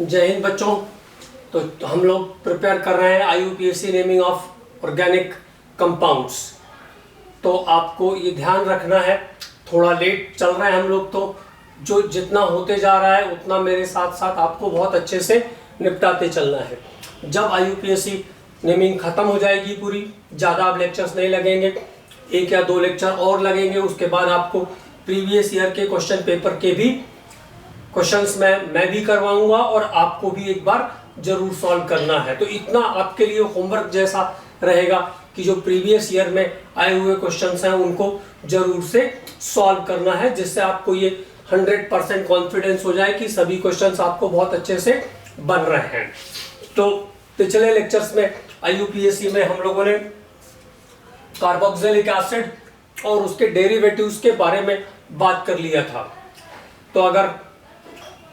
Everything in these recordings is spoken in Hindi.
जय हिंद बच्चों। तो हम लोग प्रिपेयर कर रहे हैं IUPAC naming of organic compounds. तो आपको ये ध्यान रखना है, थोड़ा लेट चल रहे हैं हम लोग, तो जो जितना होते जा रहा है उतना मेरे साथ साथ आपको बहुत अच्छे से निपटाते चलना है। जब IUPAC नेमिंग ख़त्म हो जाएगी पूरी, ज़्यादा अब लेक्चर्स नहीं लगेंगे, 1 या 2 लेक्चर और लगेंगे। उसके बाद आपको प्रीवियस ईयर के क्वेश्चन पेपर के भी क्वेश्चंस मैं भी करवाऊंगा और आपको भी एक बार जरूर सॉल्व करना है। तो इतना आपके लिए होमवर्क जैसा रहेगा कि जो प्रीवियस ईयर में आए हुए क्वेश्चंस हैं उनको जरूर से सॉल्व करना है, जिससे आपको ये 100% कॉन्फिडेंस हो जाए कि सभी क्वेश्चंस आपको बहुत अच्छे से बन रहे हैं। तो पिछले लेक्चर्स में IUPAC में हम लोगों ने कार्बोक्सिलिक एसिड और उसके डेरिवेटिव्स के बारे में बात कर लिया था। तो अगर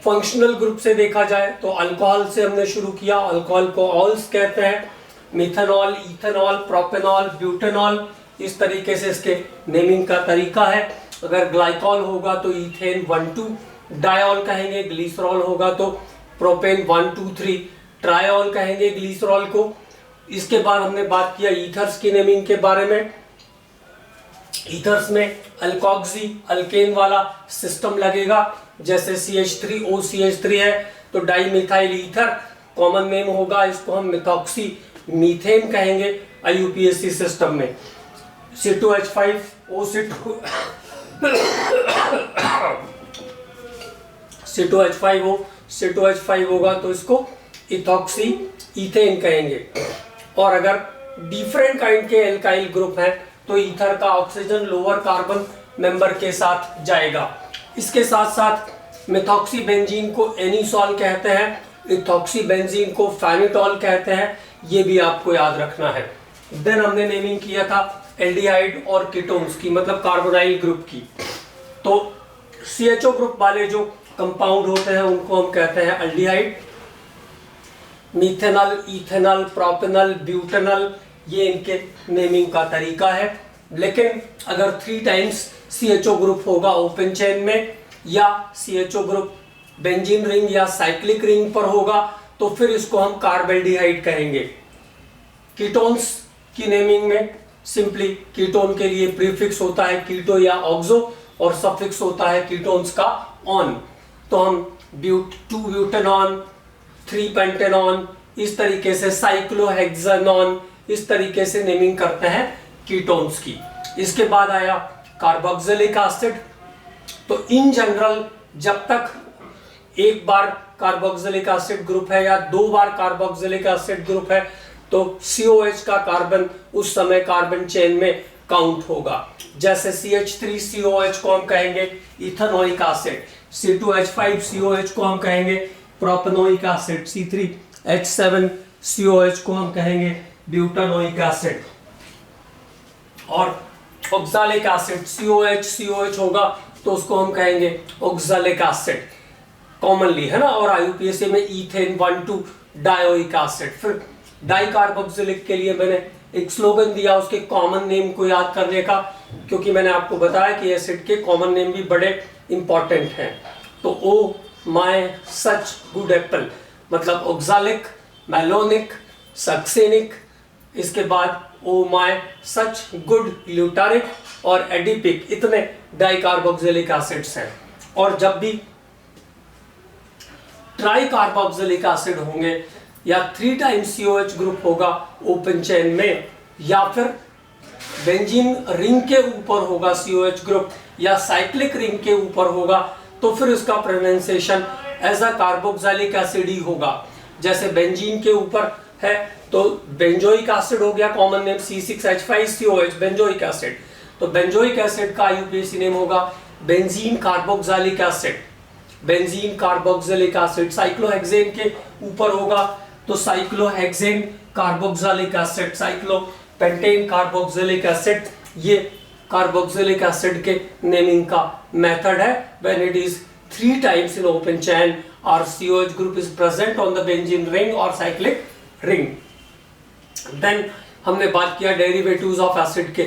फंक्शनल ग्रुप से देखा जाए तो अल्कोहल से हमने शुरू किया। अल्कोहल को ऑल्स कहते हैं, मिथेनॉल, इथेनॉल, प्रोपेनॉल, ब्यूटेनॉल, इस तरीके से इसके नेमिंग का तरीका है। अगर ग्लाइकॉल होगा तो इथेन 1,2 डायॉल कहेंगे, ग्लिसरॉल होगा तो प्रोपेन 1,2,3 ट्रायॉल कहेंगे ग्लिसरॉल को। इसके बाद हमने बात किया ईथर्स की नेमिंग के बारे में। ईथर्स में अल्कोक्सी अल्केन वाला सिस्टम लगेगा, जैसे CH3OCH3 है तो di methyl ether common name होगा, इसको हम मिथॉक्सी मीथेन कहेंगे IUPAC सिस्टम में। C2H5O होगा तो इसको इथॉक्सी इथेन कहेंगे। और अगर डिफरेंट काइंड के एल्काइल ग्रुप हैं तो ईथर का ऑक्सीजन लोअर कार्बन मेंबर के साथ जाएगा। इसके साथ साथ मिथॉक्सी बेंजीन को एनिसॉल कहते हैं, इथॉक्सी बेंजीन को फेनिटॉल कहते हैं, ये भी आपको याद रखना है। देन हमने नेमिंग किया था एल्डिहाइड और कीटोन्स की, मतलब कार्बोनाइल ग्रुप की। तो CHO ग्रुप वाले जो कंपाउंड होते हैं उनको हम कहते हैं aldehyde. Methanol, ethanol, propanol, butanol, ये इनके नेमिंग का तरीका है। लेकिन अगर 3 टाइम्स CHO ग्रुप होगा ओपन चेन में, या CHO ग्रुप बेंजीन रिंग या साइक्लिक रिंग पर होगा तो फिर इसको हम कार्बेल्डिहाइड कहेंगे। कीटोन्स की नेमिंग में सिंपली कीटोन के लिए प्रीफिक्स होता है कीटो या ऑक्सो और सफिक्स होता है कीटोन्स का ऑन। तो हम 2 ब्यूटेनॉन, 3 पेंटेनॉन, इस तरीके से साइक्लोहेक्सानॉन, इस तरीके से नेमिंग करते हैं कीटोन्स की। इसके बाद आया कार्बोक्सिलिक एसिड। तो इन जनरल जब तक एक बार कार्बोक्सिलिक एसिड ग्रुप है या 2 बार कार्बोक्सिलिक एसिड ग्रुप है तो COH का कार्बन उस समय कार्बन चेन में काउंट होगा। जैसे CH3COH को हम कहेंगे इथेनोइक एसिड, C2H5COH को हम कहेंगे प्रोपेनोइक एसिड, C3H7COH को हम कहेंगे ब्यूटेनोइक एसिड। और ऑक्सालिक एसिड COH होगा तो उसको हम कहेंगे ऑक्सालिक एसिड कॉमनली, है ना। और IUPAC में इथेन 1,2 डायोइक एसिड। फिर डाई कार्बोक्सिलिक के लिए मैंने एक स्लोगन दिया उसके कॉमन नेम को याद करने का, क्योंकि मैंने आपको बताया कि एसिड के कॉमन नेम भी बड़े इंपॉर्टेंट हैं। तो oh my such good Apple, मतलब ऑक्सालिक, मैलोनिक, सक्सेनिक, इसके बाद ओ माय सच गुड ल्यूटारिक और एडिपिक, इतने डाई कार्बोक्सिलिक एसिड्स हैं। और जब भी ट्राई कार्बोक्सिलिक एसिड होंगे या 3 टाइम्स COH ग्रुप होगा ओपन चेन में, या फिर बेंजीन रिंग के ऊपर होगा COH ग्रुप या साइक्लिक रिंग के ऊपर होगा, तो फिर इसका pronunciation as a carboxylic acid ही होगा। जैसे बेंजीन के ऊपर है तो बेंजोइक एसिड हो गया common name, C6H5COH benzoic acid. तो बेंजोइक एसिड का IUPAC नेम होगा benzene carboxylic acid, benzene carboxylic acid. Cyclohexane के ऊपर होगा तो cyclohexane carboxylic acid, cyclopentane carboxylic acid. ये कार्बोक्सिलिक एसिड के नेमिंग का मेथड है। When it is 3 times in open chain और COH group is present on the benzene ring और साइक्लिक रिंग। देन हमने बात किया डेरिवेटिव्स ऑफ एसिड के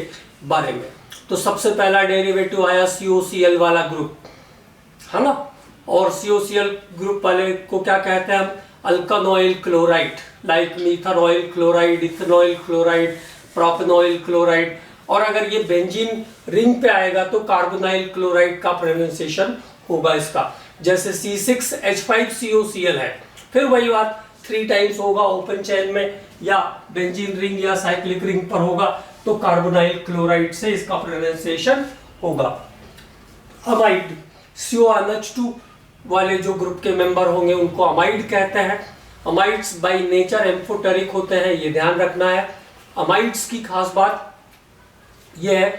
बारे में। तो सबसे पहला डेरिवेटिव आया COCl वाला ग्रुप, है ना। और COCl ग्रुप वाले को क्या कहते हैं हम, alkanoyl chloride, like methanoyl chloride, ethanoyl chloride, propanoyl chloride. और अगर ये बेंजीन रिंग पे आएगा तो कार्बोनाइल क्लोराइड का प्रोनाउंसिएशन होगा इसका, जैसे C6H5COCl है, फिर वही बात 3 टाइम्स होगा ओपन चेन में, या बेंजीन रिंग या साइक्लिक रिंग पर होगा तो कार्बोनाइल क्लोराइड से इसका प्रोनाउंसिएशन होगा। अमाइड, CONH2 वाले जो ग्रुप के मेंबर होंगे उनको अमाइड कहते हैं। अमाइड्स बाय नेचर एम्फोटेरिक होते हैं, ये ध्यान रखना है। अमाइड्स की खास बात यह है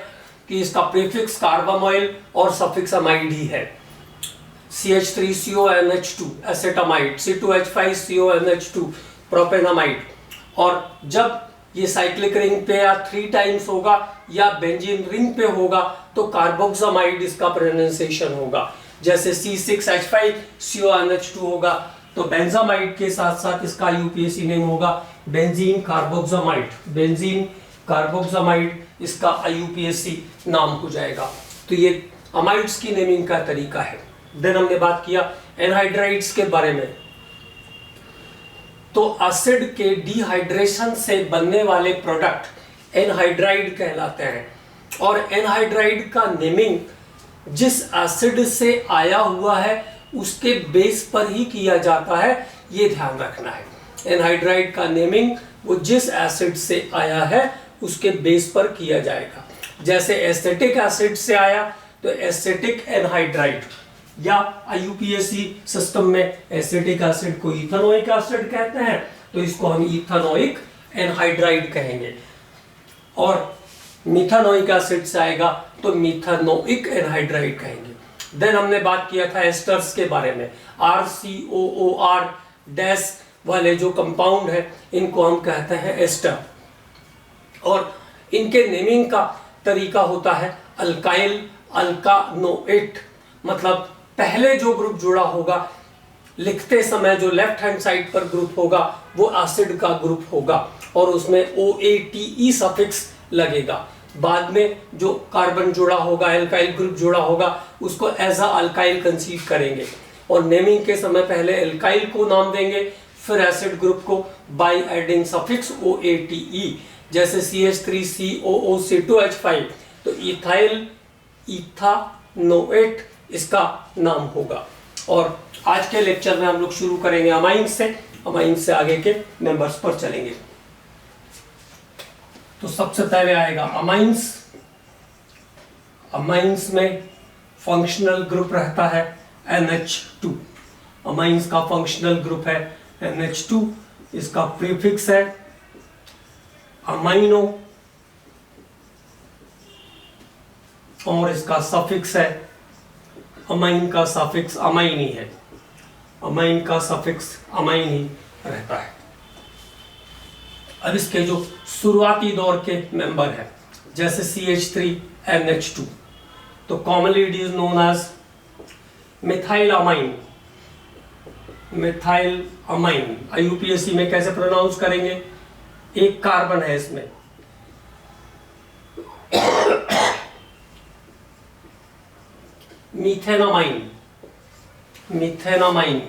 कि इसका प्रीफिक्स कार्बामोइल और सफिक्स अमाइड ही है। CH3CONH2 एसेटामाइड, C2H5CONH2 प्रोपेनामाइड। और जब ये साइक्लिक रिंग पे या 3 टाइम्स होगा या बेंजीन रिंग पे होगा तो कार्बोक्सामाइड इसका प्रोनाउंसिएशन होगा, जैसे C6H5CONH2 होगा तो बेंजामाइड के साथ साथ इसका यूपीएससी नेम होगा बेंजीन कार्बोक्सामाइड, बेंजीन कार्बोक्सामाइड इसका IUPAC नाम हो जाएगा। तो ये अमाइड्स की नेमिंग का तरीका है। देन हमने बात किया एनहाइड्राइड्स के बारे में। तो एसिड के डिहाइड्रेशन से बनने वाले प्रोडक्ट एनहाइड्राइड कहलाते हैं, और एनहाइड्राइड का नेमिंग जिस एसिड से आया हुआ है उसके बेस पर ही किया जाता है, ये ध्यान रखना है। एनहाइड्राइड का नेमिंग वो जिस एसिड से आया है उसके बेस पर किया जाएगा। जैसे एसिटिक एसिड से आया तो एसिटिक एनहाइड्राइड, या IUPAC सिस्टम में एसिटिक एसिड को इथेनोइक एसिड कहते हैं तो इसको हम इथेनोइक एनहाइड्राइड कहेंगे, और मिथानोइक एसिड से आएगा तो मिथानोइक एनहाइड्राइड कहेंगे। देन हमने बात किया था एस्टर्स के बारे में। RCOOR डैश वाले जो कंपाउंड है इनको हम कहते हैं एस्टर, और इनके नेमिंग का तरीका होता है अल्काइल अल्कानोएट, मतलब पहले जो ग्रुप जुड़ा होगा लिखते समय जो लेफ्ट हैंड साइड पर ग्रुप होगा वो एसिड का ग्रुप होगा और उसमें OATE सफिक्स लगेगा। बाद में जो कार्बन जुड़ा होगा, एल्काइल ग्रुप जुड़ा होगा, उसको एज अ अल्काइल कंसीव करेंगे और नेमिंग के समय पहले एल्काइल को नाम देंगे, फिर एसिड ग्रुप को बाय एडिंग सफिक्स OATE, जैसे CH3COOC2H5 तो इथाइल इथानोएट इसका नाम होगा। और आज के लेक्चर में हम लोग शुरू करेंगे अमाइंस से आगे के मेंबर्स पर चलेंगे। तो सबसे पहले आएगा अमाइंस। अमाइंस में फंक्शनल ग्रुप रहता है NH2। अमाइंस का फंक्शनल ग्रुप है NH2, इसका प्रीफिक्स है अमाइनो और इसका सफिक्स है अमाइन का सफिक्स अमाइन ही है, अमाइन का सफिक्स अमाइन ही रहता है। अब इसके जो शुरुआती दौर के मेंबर है जैसे CH3NH2 तो commonly it is known as methyl amine. Methyl amine IUPAC में कैसे प्रोनाउंस करेंगे, एक कार्बन है इसमें, मीथेनामाइन, मीथेनामाइन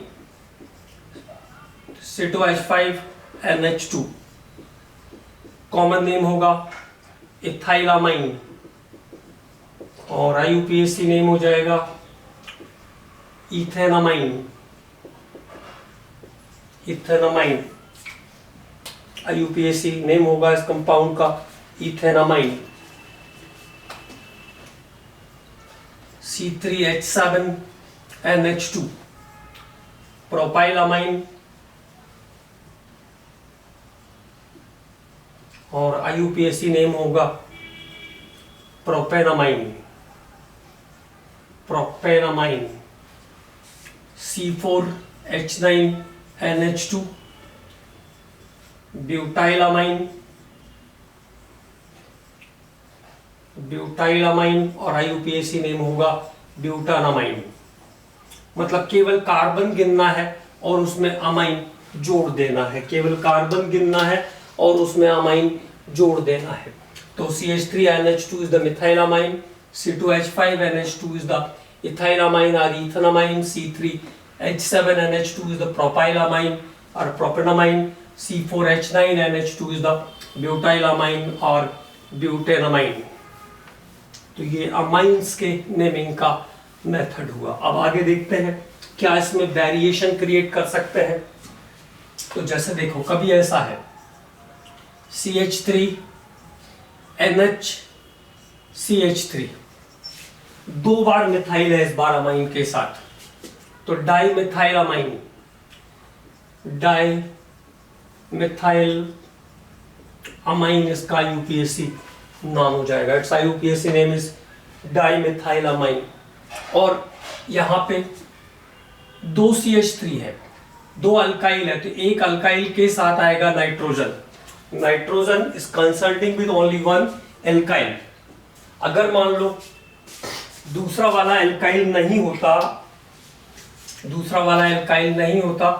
C2H5NH2, कॉमन नेम होगा इथाइलामाइन और IUPAC नेम हो जाएगा इथेनामाइन। इथेनामाइन IUPAC नेम होगा इस कंपाउंड का इथेनामाइन। C3H7NH2 प्रोपाइलामाइन और IUPAC नेम होगा प्रोपेनामाइन, प्रोपेनामाइन। C4H9NH2 ब्यूटाइलामाइन, ब्यूटाइलामाइन और IUPAC नेम होगा ब्यूटानामाइन। मतलब केवल कार्बन गिनना है और उसमें अमाइन जोड़ देना है, केवल कार्बन गिनना है और उसमें अमाइन जोड़ देना है। तो CH3NH2 is the methylamine, C2H5NH2 is the ethylamine or ethanamine, C3H7NH2 is the propylamine or propanamine, C4H9NH2 is the butylamine or butanamine। तो ये अमाइंस के नेमिंग का मेथड हुआ। अब आगे देखते हैं क्या इसमें वेरिएशन क्रिएट कर सकते हैं। तो जैसे देखो कभी ऐसा है CH3NH CH3 दो बार मिथाइल है इस बार अमाइन के साथ, तो di methyl amine, di methyl amine इसका यूपीएससी नाम हो जाएगा। It's UPSC name is di methyl amine. और यहाँ पे दो CH3 है, दो अल्काइल है, तो एक अल्काइल के साथ आएगा nitrogen. Nitrogen is consulting with only one alkyl. अगर मान लो दूसरा वाला एल्काइल नहीं होता,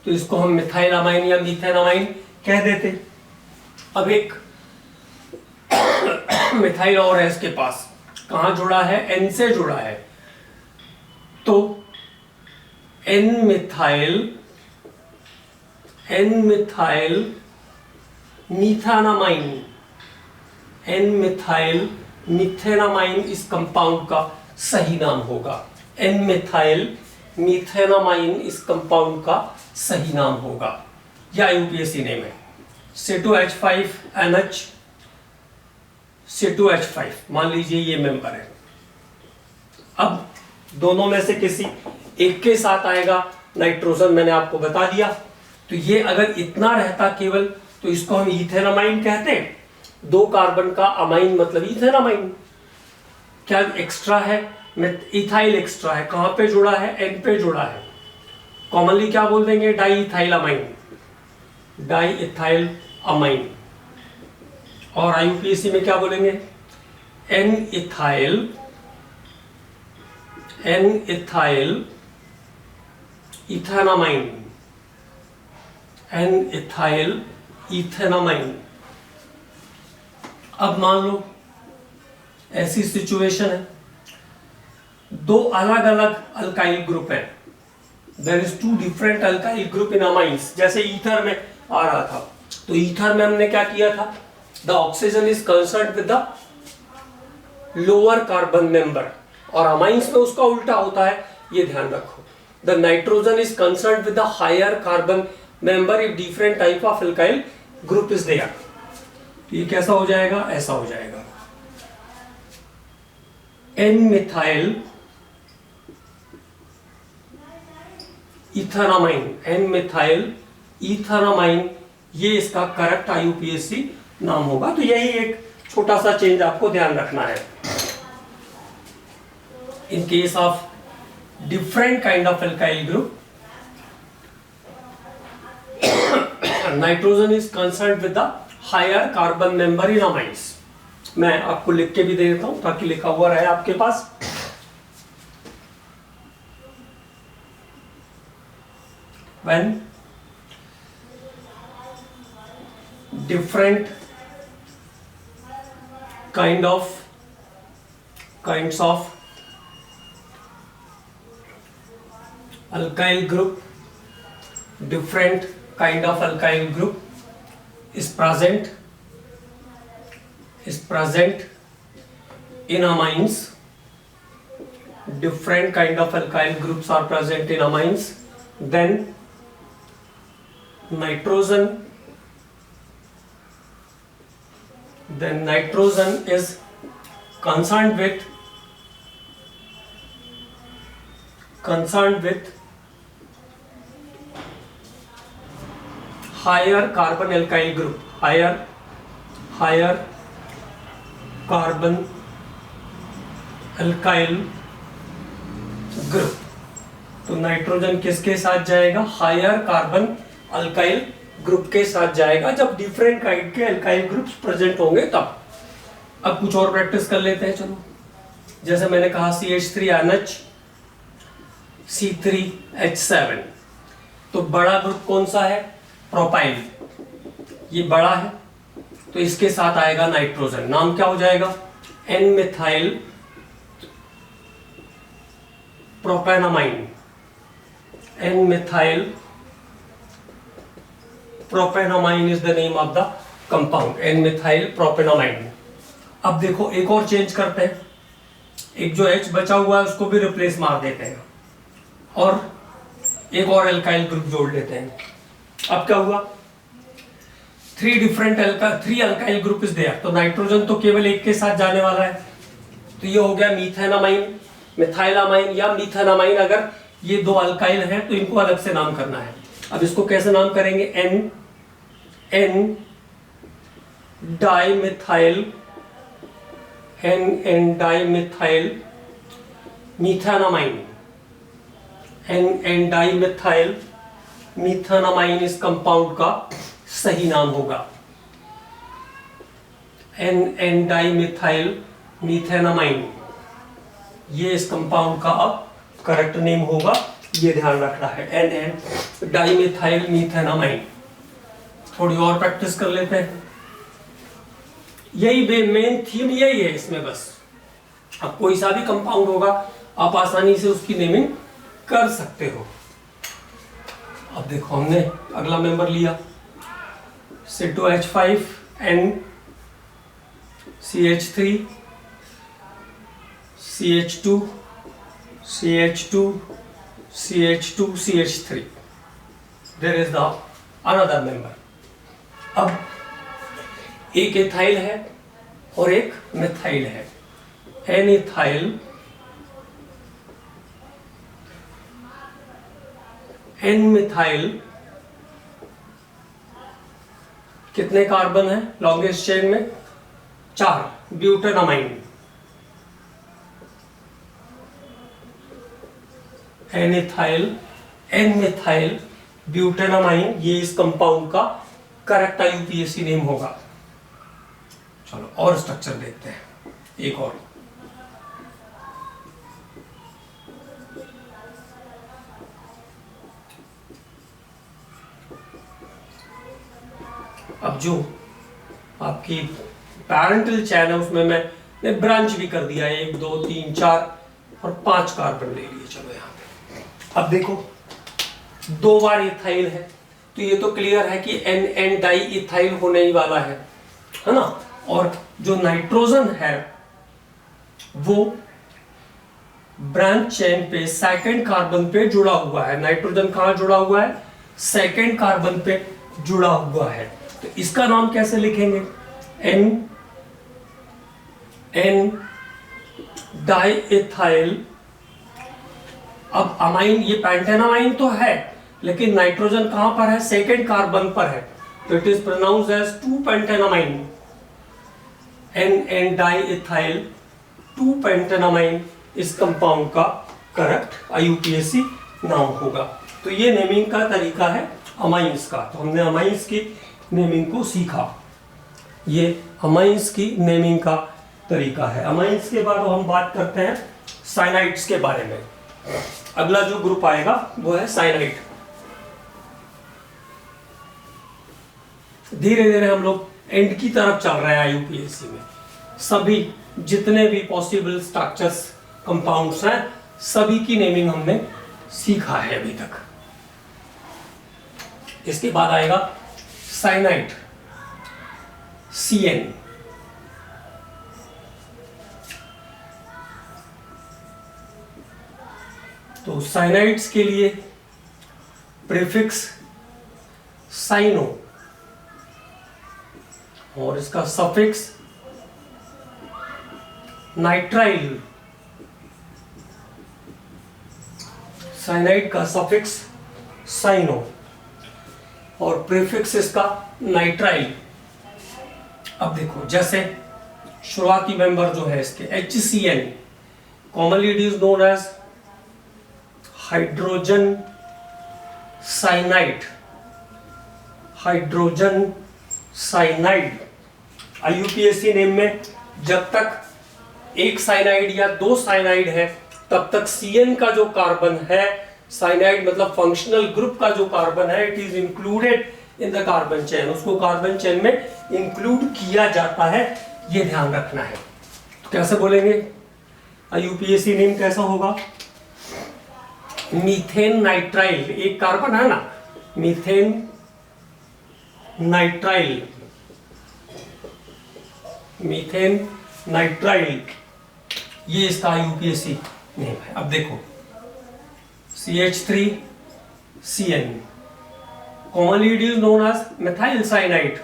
तो इसको हम मिथाइल अमाइन या मीथेन अमाइन कह देते। अब एक मिथाइल और है इसके पास, कहां जुड़ा है, N से जुड़ा है, तो N मिथाइल मीथेनामाइन इस कंपाउंड का सही नाम होगा। N मिथाइल मीथेनामाइन इस कंपाउंड का सही नाम होगा, या यूपीएससी नेम है। C2H5NH C2H5 मान लीजिए ये मेंबर है। अब दोनों में से किसी एक के साथ आएगा नाइट्रोजन, मैंने आपको बता दिया। तो ये अगर इतना रहता केवल, तो इसको हम इथेनामाइन कहते हैं। दो कार्बन का अमाइन मतलब इथेनामाइन। क्या एक्स्ट्रा है, इथाइल एक्स्ट्रा है, कहां पे जुड़ा है, N पे जुड़ा है, कॉमनली क्या बोल देंगे, डाई इथाइल अमाइन। और आईयूपीएससी में क्या बोलेंगे, N इथाइल इथेनामाइन। अब मान लो ऐसी सिचुएशन है, दो अलग अलग अल्काइल ग्रुप है, there is two different alkyl group in amines. जैसे ईथर में आ रहा था, तो ईथर में हमने क्या किया था, the oxygen is concerned with the lower carbon member, और अमाइंस में उसका उल्टा होता है, ये ध्यान रखो। The nitrogen is concerned with the higher carbon member if different type of alkyl group is there. ये कैसा हो जाएगा, ऐसा हो जाएगा, N मिथाइल इथेनामाइन, ये इसका करेक्ट आईयूपीएससी नाम होगा। तो यही एक छोटा सा चेंज आपको ध्यान रखना है। In case of different kind of alkyl group, nitrogen is concerned with the higher carbon member in amines. मैं आपको लिख के भी दे देता हूं ताकि लिखा हुआ रहे आपके पास। When different kinds of alkyl group, different kind of alkyl group is present in amines. Different kind of alkyl groups are present in amines. Then nitrogen is concerned with higher carbon alkyl group, higher carbon alkyl group। तो नाइट्रोजन किसके साथ जाएगा, हायर कार्बन अल्काइल ग्रुप के साथ जाएगा, जब डिफरेंट काइंड के अल्काइल ग्रुप्स प्रेजेंट होंगे तब। अब कुछ और प्रैक्टिस कर लेते हैं, चलो। जैसे मैंने कहा CH3NH C3H7, तो बड़ा ग्रुप कौन सा है, प्रोपाइल, ये बड़ा है, तो इसके साथ आएगा नाइट्रोजन, नाम क्या हो जाएगा, N methyl propanamine, N methyl propanamine is the name of the compound, N methyl propanamine. अब देखो एक और चेंज करते हैं, एक जो H बचा हुआ है उसको भी रिप्लेस मार देते हैं और एक और एल्काइल ग्रुप जोड़ लेते हैं। अब क्या हुआ, three alkyl group is there, तो नाइट्रोजन तो केवल एक के साथ जाने वाला है, तो ये हो गया मीथेनामाइन, मिथाइलामाइन या मीथेनामाइन। अगर ये दो अल्काइल हैं तो इनको अलग से नाम करना है। अब इसको कैसे नाम करेंगे, N dimethyl, N dimethyl methanamine, N dimethyl methanamine इस कंपाउंड का सही नाम होगा। एन डाइमिथाइल मीथेनामाइन, ये इस कंपाउंड का अब करेक्ट नेम होगा, ये ध्यान रखना है, एन डाइमिथाइल मीथेनामाइन। थोड़ी और प्रैक्टिस कर लेते हैं, यही मेन थीम यही है इसमें बस। अब कोई सा भी कंपाउंड होगा आप आसानी से उसकी नेमिंग कर सकते हो। अब देखो हमने अगला मेंबर लिया C2H5 N CH3 CH2 CH2 CH2 CH3, there is the another member। अब एक एथाइल है और एक मिथाइल है, एन इथाइल एन मिथाइल, कितने कार्बन है लॉन्गेस्ट चेन में, 4, ब्यूटेनामाइन, एन इथाइल एन मिथाइल ब्यूटेनामाइन, ये इस कंपाउंड का करेक्ट IUPAC नेम होगा। चलो और स्ट्रक्चर देखते हैं, एक और, अब जो आपकी पैरेंटल चैन है उसमें मैंने ब्रांच भी कर दिया है, 1 2 3 4 और 5 कार्बन ले लिए। चलो यहाँ पे अब देखो 2 बार इथाइल है, तो ये तो क्लियर है कि एन डाई इथाइल होने ही वाला है ना। और जो नाइट्रोजन है वो ब्रांच चेन पे सेकंड कार्बन पे जुड़ा हुआ है। नाइट्रोजन कहां जुड़ा हुआ है, सेकंड कार्बन पे जुड़ा हुआ है, तो इसका नाम कैसे लिखेंगे, एन डाई इथाइल। अब अमाइन, ये पेंटेनामाइन तो है लेकिन नाइट्रोजन कहां पर है, सेकंड कार्बन पर है, तो it is pronounced as two pentanamine, N di ethyl two pentanamine इस कंपाउंड का करेक्ट IUPAC नाम होगा। तो ये नेमिंग का तरीका है अमाइंस का। तो हमने अमाइंस की नेमिंग को सीखा, ये अमाइंस की नेमिंग का तरीका है। अमाइंस के बाद हम बात करते हैं साइनाइड्स के बारे में। अगला जो ग्रुप आएगा वो है साइनाइड। धीरे धीरे हम लोग एंड की तरफ चल रहे हैं IUPAC में। सभी जितने भी पॉसिबल स्ट्रक्चर्स कंपाउंड्स हैं सभी की नेमिंग हमने सीखा है अभी तक। इसके बाद आएगा साइनाइड, CN। तो साइनाइड्स के लिए प्रीफिक्स साइनो और इसका सफिक्स नाइट्राइल। साइनाइड का सफिक्स साइनो और प्रीफिक्स इसका नाइट्राइल। अब देखो जैसे शुरुआती मेंबर जो है इसके HCN, commonly it is known as hydrogen cyanide, hydrogen cyanide. IUPAC name में जब तक एक साइनाइड या 2 साइनाइड है तब तक CN का जो कार्बन है, साइनाइड मतलब फंक्शनल ग्रुप का जो कार्बन है, it is included in the carbon chain, उसको कार्बन चेन में इंक्लूड किया जाता है, ये ध्यान रखना है। तो कैसे बोलेंगे IUPAC नेम कैसा होगा, मीथेन नाइट्राइल, एक कार्बन है ना, मीथेन नाइट्राइल, मीथेन नाइट्राइल, ये इसका IUPAC नेम है। अब देखो CH3CN, commonly it is known as methyl cyanide,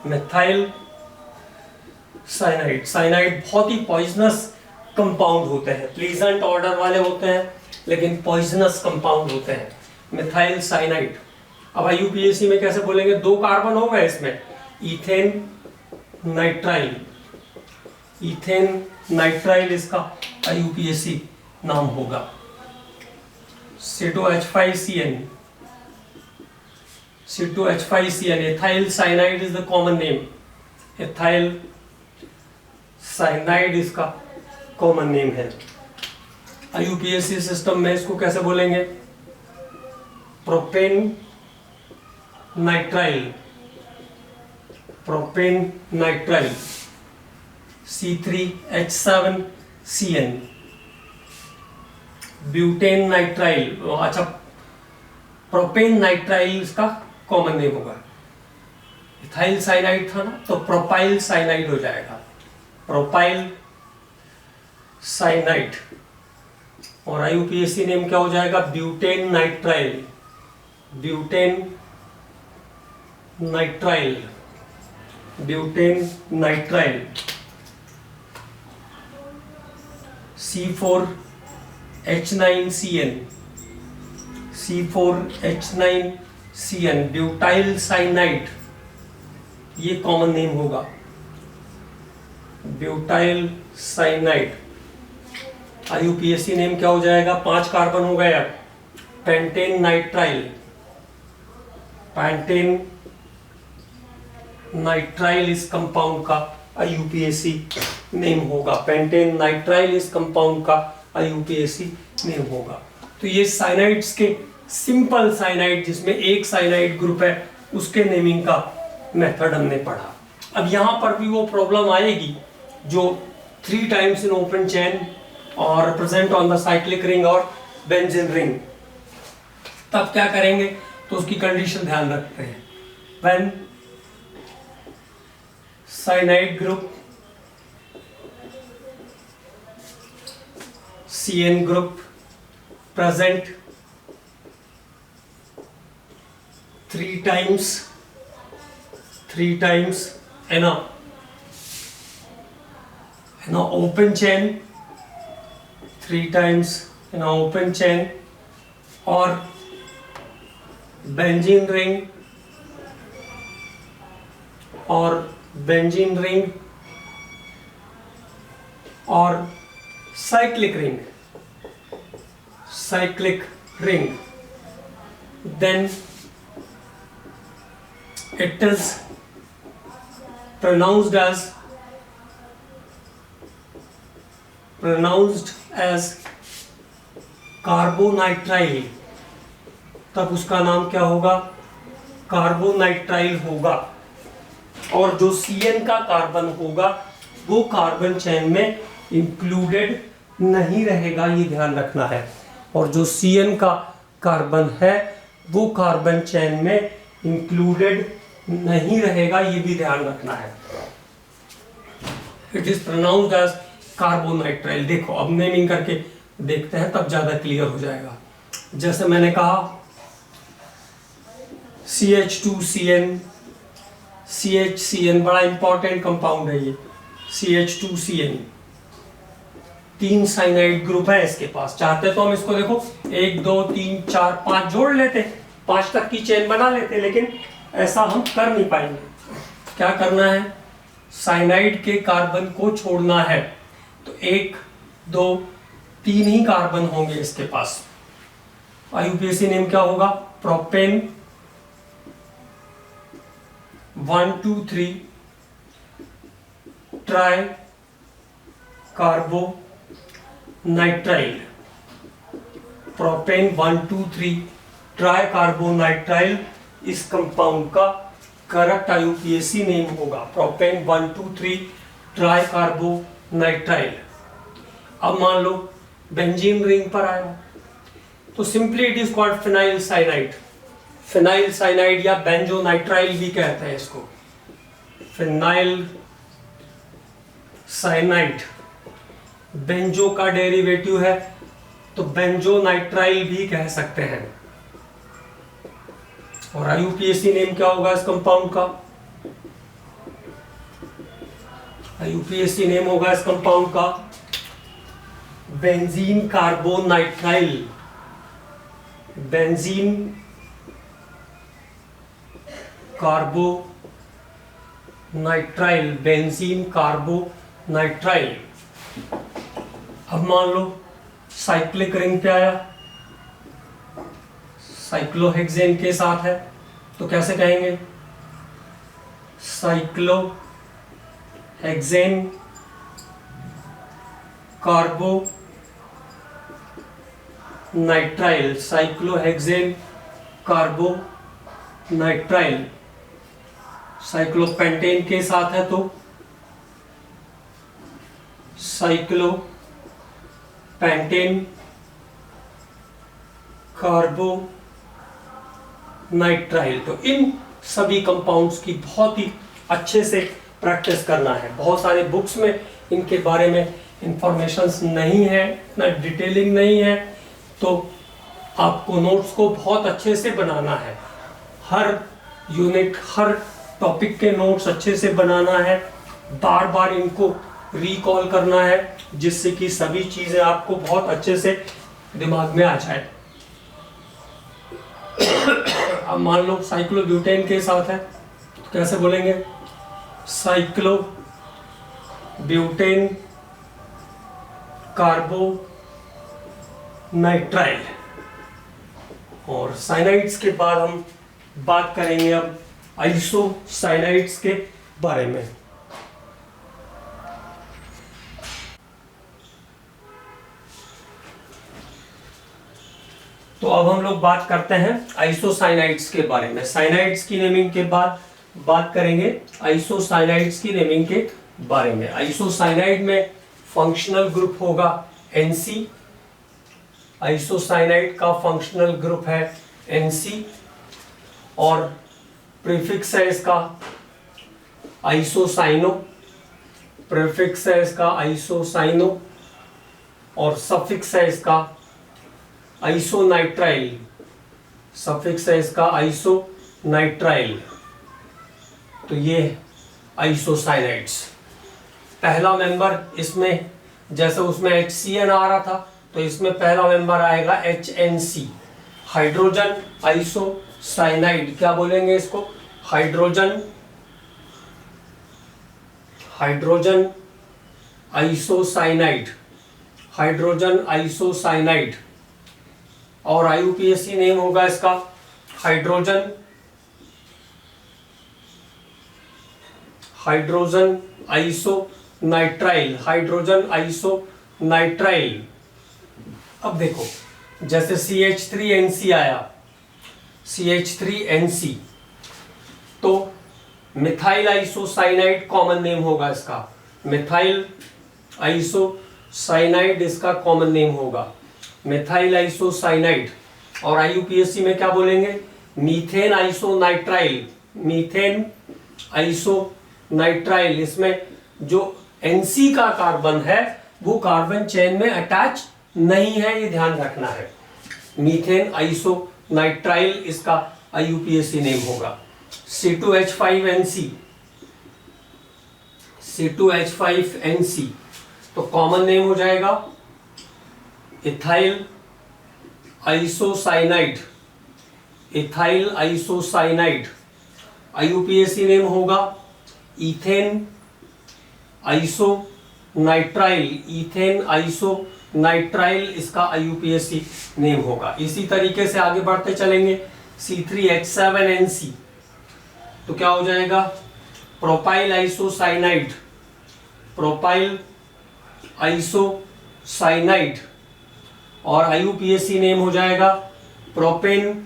methyl cyanide, cyanide बहुत ही पॉइजनस कंपाउंड होते हैं, प्लीजेंट ऑर्डर वाले होते हैं लेकिन पॉइजनस कंपाउंड होते हैं, मिथाइल साइनाइड। अब IUPAC में कैसे बोलेंगे, 2 कार्बन हो गए इसमें, इथेन नाइट्राइल, इथेन नाइट्राइल इसका IUPAC नाम होगा। C2H5CN, C2H5CN, ethyl cyanide is the common name, ethyl cyanide इसका कॉमन नेम है। IUPAC सिस्टम में इसको कैसे बोलेंगे, propane nitrile, propane nitrile, C3H7CN, butane nitrile, अच्छा प्रोपेन नाइट्राइल इसका कॉमन नेम होगा। इथाइल साइनाइड था ना, तो प्रोपाइल साइनाइड हो जाएगा, प्रोपाइल साइनाइड। और IUPAC नेम क्या हो जाएगा, butane nitrile, butane nitrile, butane nitrile. C4H9CN, C4H9CN, butyl cyanide, ये कॉमन नेम होगा, ब्यूटाइल साइनाइड। IUPAC नेम क्या हो जाएगा, 5 कार्बन हो गए अब, पेंटेन नाइट्राइल, पेंटेन नाइट्राइल इस कंपाउंड का IUPAC नेम होगा, पेंटेन नाइट्राइल इस कंपाउंड का IUPAC नेम होगा। तो ये साइनाइड्स के सिंपल साइनाइड जिसमें एक साइनाइड ग्रुप है उसके नेमिंग का मेथड हमने पढ़ा। अब यहां पर भी वो प्रॉब्लम आएगी जो 3 टाइम्स इन ओपन चेन और present on the cyclic ring और बेंजीन रिंग, तब क्या करेंगे, तो उसकी कंडीशन ध्यान रखते हैं। When cyanide group CN group present 3 times in a open chain, 3 times in a open chain or benzene ring or cyclic ring, then it is pronounced as carbonitrile, तब उसका नाम क्या होगा, कार्बोनाइट्राइल होगा। और जो CN का कार्बन होगा वो कार्बन चेन में इंक्लूडेड नहीं रहेगा, ये ध्यान रखना है। और जो CN का कार्बन है वो कार्बन चेन में इंक्लूडेड नहीं रहेगा, ये भी ध्यान रखना है। It is pronounced as carbonitrile. देखो अब नेमिंग करके देखते हैं तब ज्यादा क्लियर हो जाएगा। जैसे मैंने कहा CH2CN, CHCN बड़ा इंपॉर्टेंट कंपाउंड है ये, CH2CN 3 साइनाइड ग्रुप है इसके पास। चाहते तो हम इसको देखो 1 2 3 4 5 जोड़ लेते, 5 तक की चेन बना लेते, लेकिन ऐसा हम कर नहीं पाएंगे। क्या करना है, साइनाइड के कार्बन को छोड़ना है, तो 1 2 3 ही कार्बन होंगे इसके पास। IUPAC नेम क्या होगा, propane 1 2 3 try carbonitrile, propane 1 2 3 try carbonitrile इस कंपाउंड का करेक्ट IUPAC नेम होगा, प्रोपेन 1 2 3 ट्राई कार्बोनाइट्राइल। अब मान लो बेंजीन रिंग पर आया, तो simply it is called phenyl cyanide. Phenyl cyanide या बेंजोनाइट्राइल भी कहते हैं इसको, फिनाइल साइनाइड। बेंजो का डेरिवेटिव है तो बेंजोनाइट्राइल भी कह सकते हैं। और आईयूपीएसी नेम क्या होगा इस कंपाउंड का? आईयूपीएसी नेम होगा इस कंपाउंड का benzene carbonitrile. Benzene carbonitrile, benzene carbonitrile. अब मान लो साइक्लिक रिंग पे आया, साइक्लोहेक्सेन के साथ है, तो कैसे कहेंगे? Cyclohexane carbonitrile, cyclohexane carbonitrile. Cyclopentane के साथ है तो साइक्लोपेंटेन कार्बोनाइट्राइल। तो इन सभी कंपाउंड्स की बहुत ही अच्छे से प्रैक्टिस करना है। बहुत सारे बुक्स में इनके बारे में इंफॉर्मेशंस नहीं है, ना डिटेलिंग नहीं है, तो आपको नोट्स को बहुत अच्छे से बनाना है। हर यूनिट, हर टॉपिक के नोट्स अच्छे से बनाना है, बार बार इनको रिकॉल करना है, जिससे कि सभी चीजें आपको बहुत अच्छे से दिमाग में आ जाए। अब मान लो साइक्लोब्यूटेन के साथ है तो कैसे बोलेंगे? Cyclobutane carbonitrile. और साइनाइड्स के बाद हम बात करेंगे अब आइसोसाइनाइड्स के बारे में। तो अब हम लोग बात करते हैं आइसोसाइनाइड्स के बारे में। साइनाइड्स की नेमिंग के बाद बात करेंगे आइसोसाइनाइड्स की नेमिंग के बारे में। आइसोसाइनाइड में फंक्शनल ग्रुप होगा NC। आइसोसाइनाइड का फंक्शनल ग्रुप है NC और प्रीफिक्स है इसका आइसोसाइनो। प्रीफिक्स है इसका आइसोसाइनो और सफिक्स है इसका आइसोनाइट्राइल। सफिक्स है इसका आइसोनाइट्राइल। तो ये आइसोसाइनाइड्स। पहला मेंबर इसमें, जैसे उसमें HCN आ रहा था, तो इसमें पहला मेंबर आएगा HNC, हाइड्रोजन आइसोसाइनाइड। क्या बोलेंगे इसको? Hydrogen isocyanide, hydrogen isocyanide. और आईयूपीएसी नेम होगा इसका हाइड्रोजन आइसोनाइट्राइल, हाइड्रोजन आइसोनाइट्राइल। अब देखो, जैसे CH3NC आया, CH3NC, तो मिथाइल आइसोसाइनाइड कॉमन नेम होगा इसका। मिथाइल आइसोसाइनाइड इसका कॉमन नेम होगा, मिथाइल आइसोसाइनाइड। और आईयूपीएसी में क्या बोलेंगे? Methane isonitrile, methane isonitrile. इसमें जो NC का कार्बन है वो कार्बन चेन में अटैच नहीं है, ये ध्यान रखना है। मीथेन आइसोनाइट्राइल इसका आईयूपीएसी नेम होगा। C2H5NC, C2H5NC, तो कॉमन नेम हो जाएगा ethyl isocyanide, ethyl isocyanide. IUPAC name होगा इथेन आइसोनाइट्राइल, इथेन आइसोनाइट्राइल इसका आईयूपीएसी नेम होगा। इसी तरीके से आगे बढ़ते चलेंगे। C3H7NC, तो क्या हो जाएगा? Propyl isocyanide, propyl isocyanide. और आईयूपीएसी नेम हो जाएगा प्रोपेन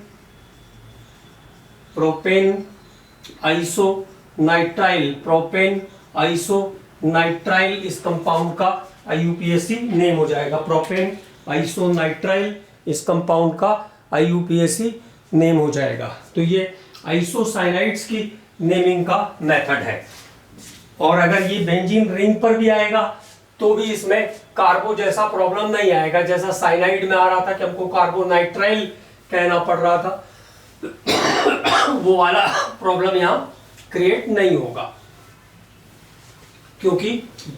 आइसोनाइट्राइल, प्रोपेन आइसोनाइट्राइल इस कंपाउंड का आईयूपीएसी नेम हो जाएगा, प्रोपेन आइसोनाइट्राइल इस कंपाउंड का IUPAC नेम हो जाएगा। तो ये आइसोसाइनाइड्स की नेमिंग का मेथड है। और अगर ये बेंजीन रिंग पर भी आएगा तो भी इसमें कार्बो जैसा प्रॉब्लम नहीं आएगा, जैसा साइनाइड में आ रहा था कि हमको कार्बोनाइट्राइल कहना पड़ रहा था वो वाला प्रॉब्लम यहाँ क्रिएट नहीं होगा, क्योंकि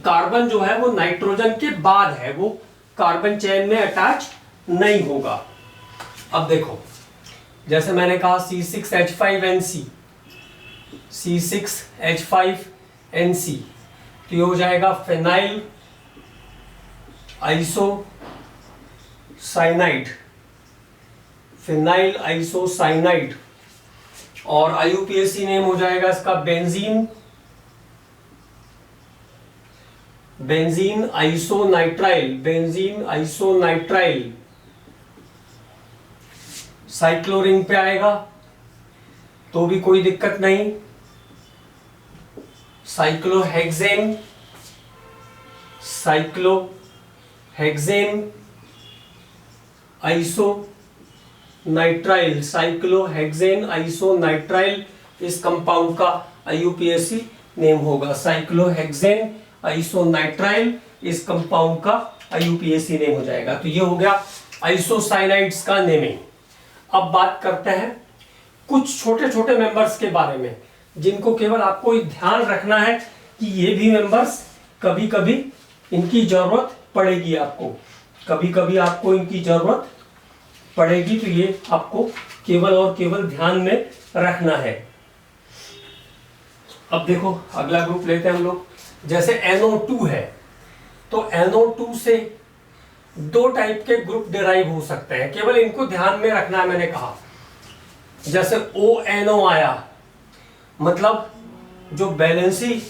कार्बन जो है वो नाइट्रोजन के बाद है, वो कार्बन चेन में अटैच नहीं होगा। अब देखो, जैसे मैंने कहा C6H5NC, C6H5NC, तो ये हो जाएगा फेनाइल आइसोसाइनाइड, फेनाइल आइसोसाइनाइड। और IUPAC नेम हो जाएगा इसका बेंजीन, बेंजीन आइसोनाइट्राइल, बेंजीन आइसोनाइट्राइल। साइक्लोरिंग पे आएगा तो भी कोई दिक्कत नहीं, साइक्लोहेक्सेन, साइक्लोहेक्सेन आइसोनाइट्राइल, साइक्लोहेक्सेन आइसोनाइट्राइल इस कंपाउंड का IUPAC नेम होगा। साइक्लोहेक्सेन आइसोनाइट्राइल इस कंपाउंड का IUPAC नेम हो जाएगा। तो ये हो गया आइसोसाइनाइड्स का नेमिंग। अब बात करते हैं कुछ छोटे छोटे मेंबर्स के बारे में, जिनको केवल आपको ध्यान रखना है कि ये भी मेंबर्स कभी कभी इनकी जरूरत पड़ेगी आपको, कभी कभी आपको इनकी जरूरत पड़ेगी, तो ये आपको केवल और केवल ध्यान में रखना है। अब देखो अगला ग्रुप लेते हैं हम लोग। जैसे NO2 है, तो NO2 से दो टाइप के ग्रुप डिराइव हो सकते हैं, केवल इनको ध्यान में रखना है। मैंने कहा जैसे ONO आया, मतलब जो बैलेंसी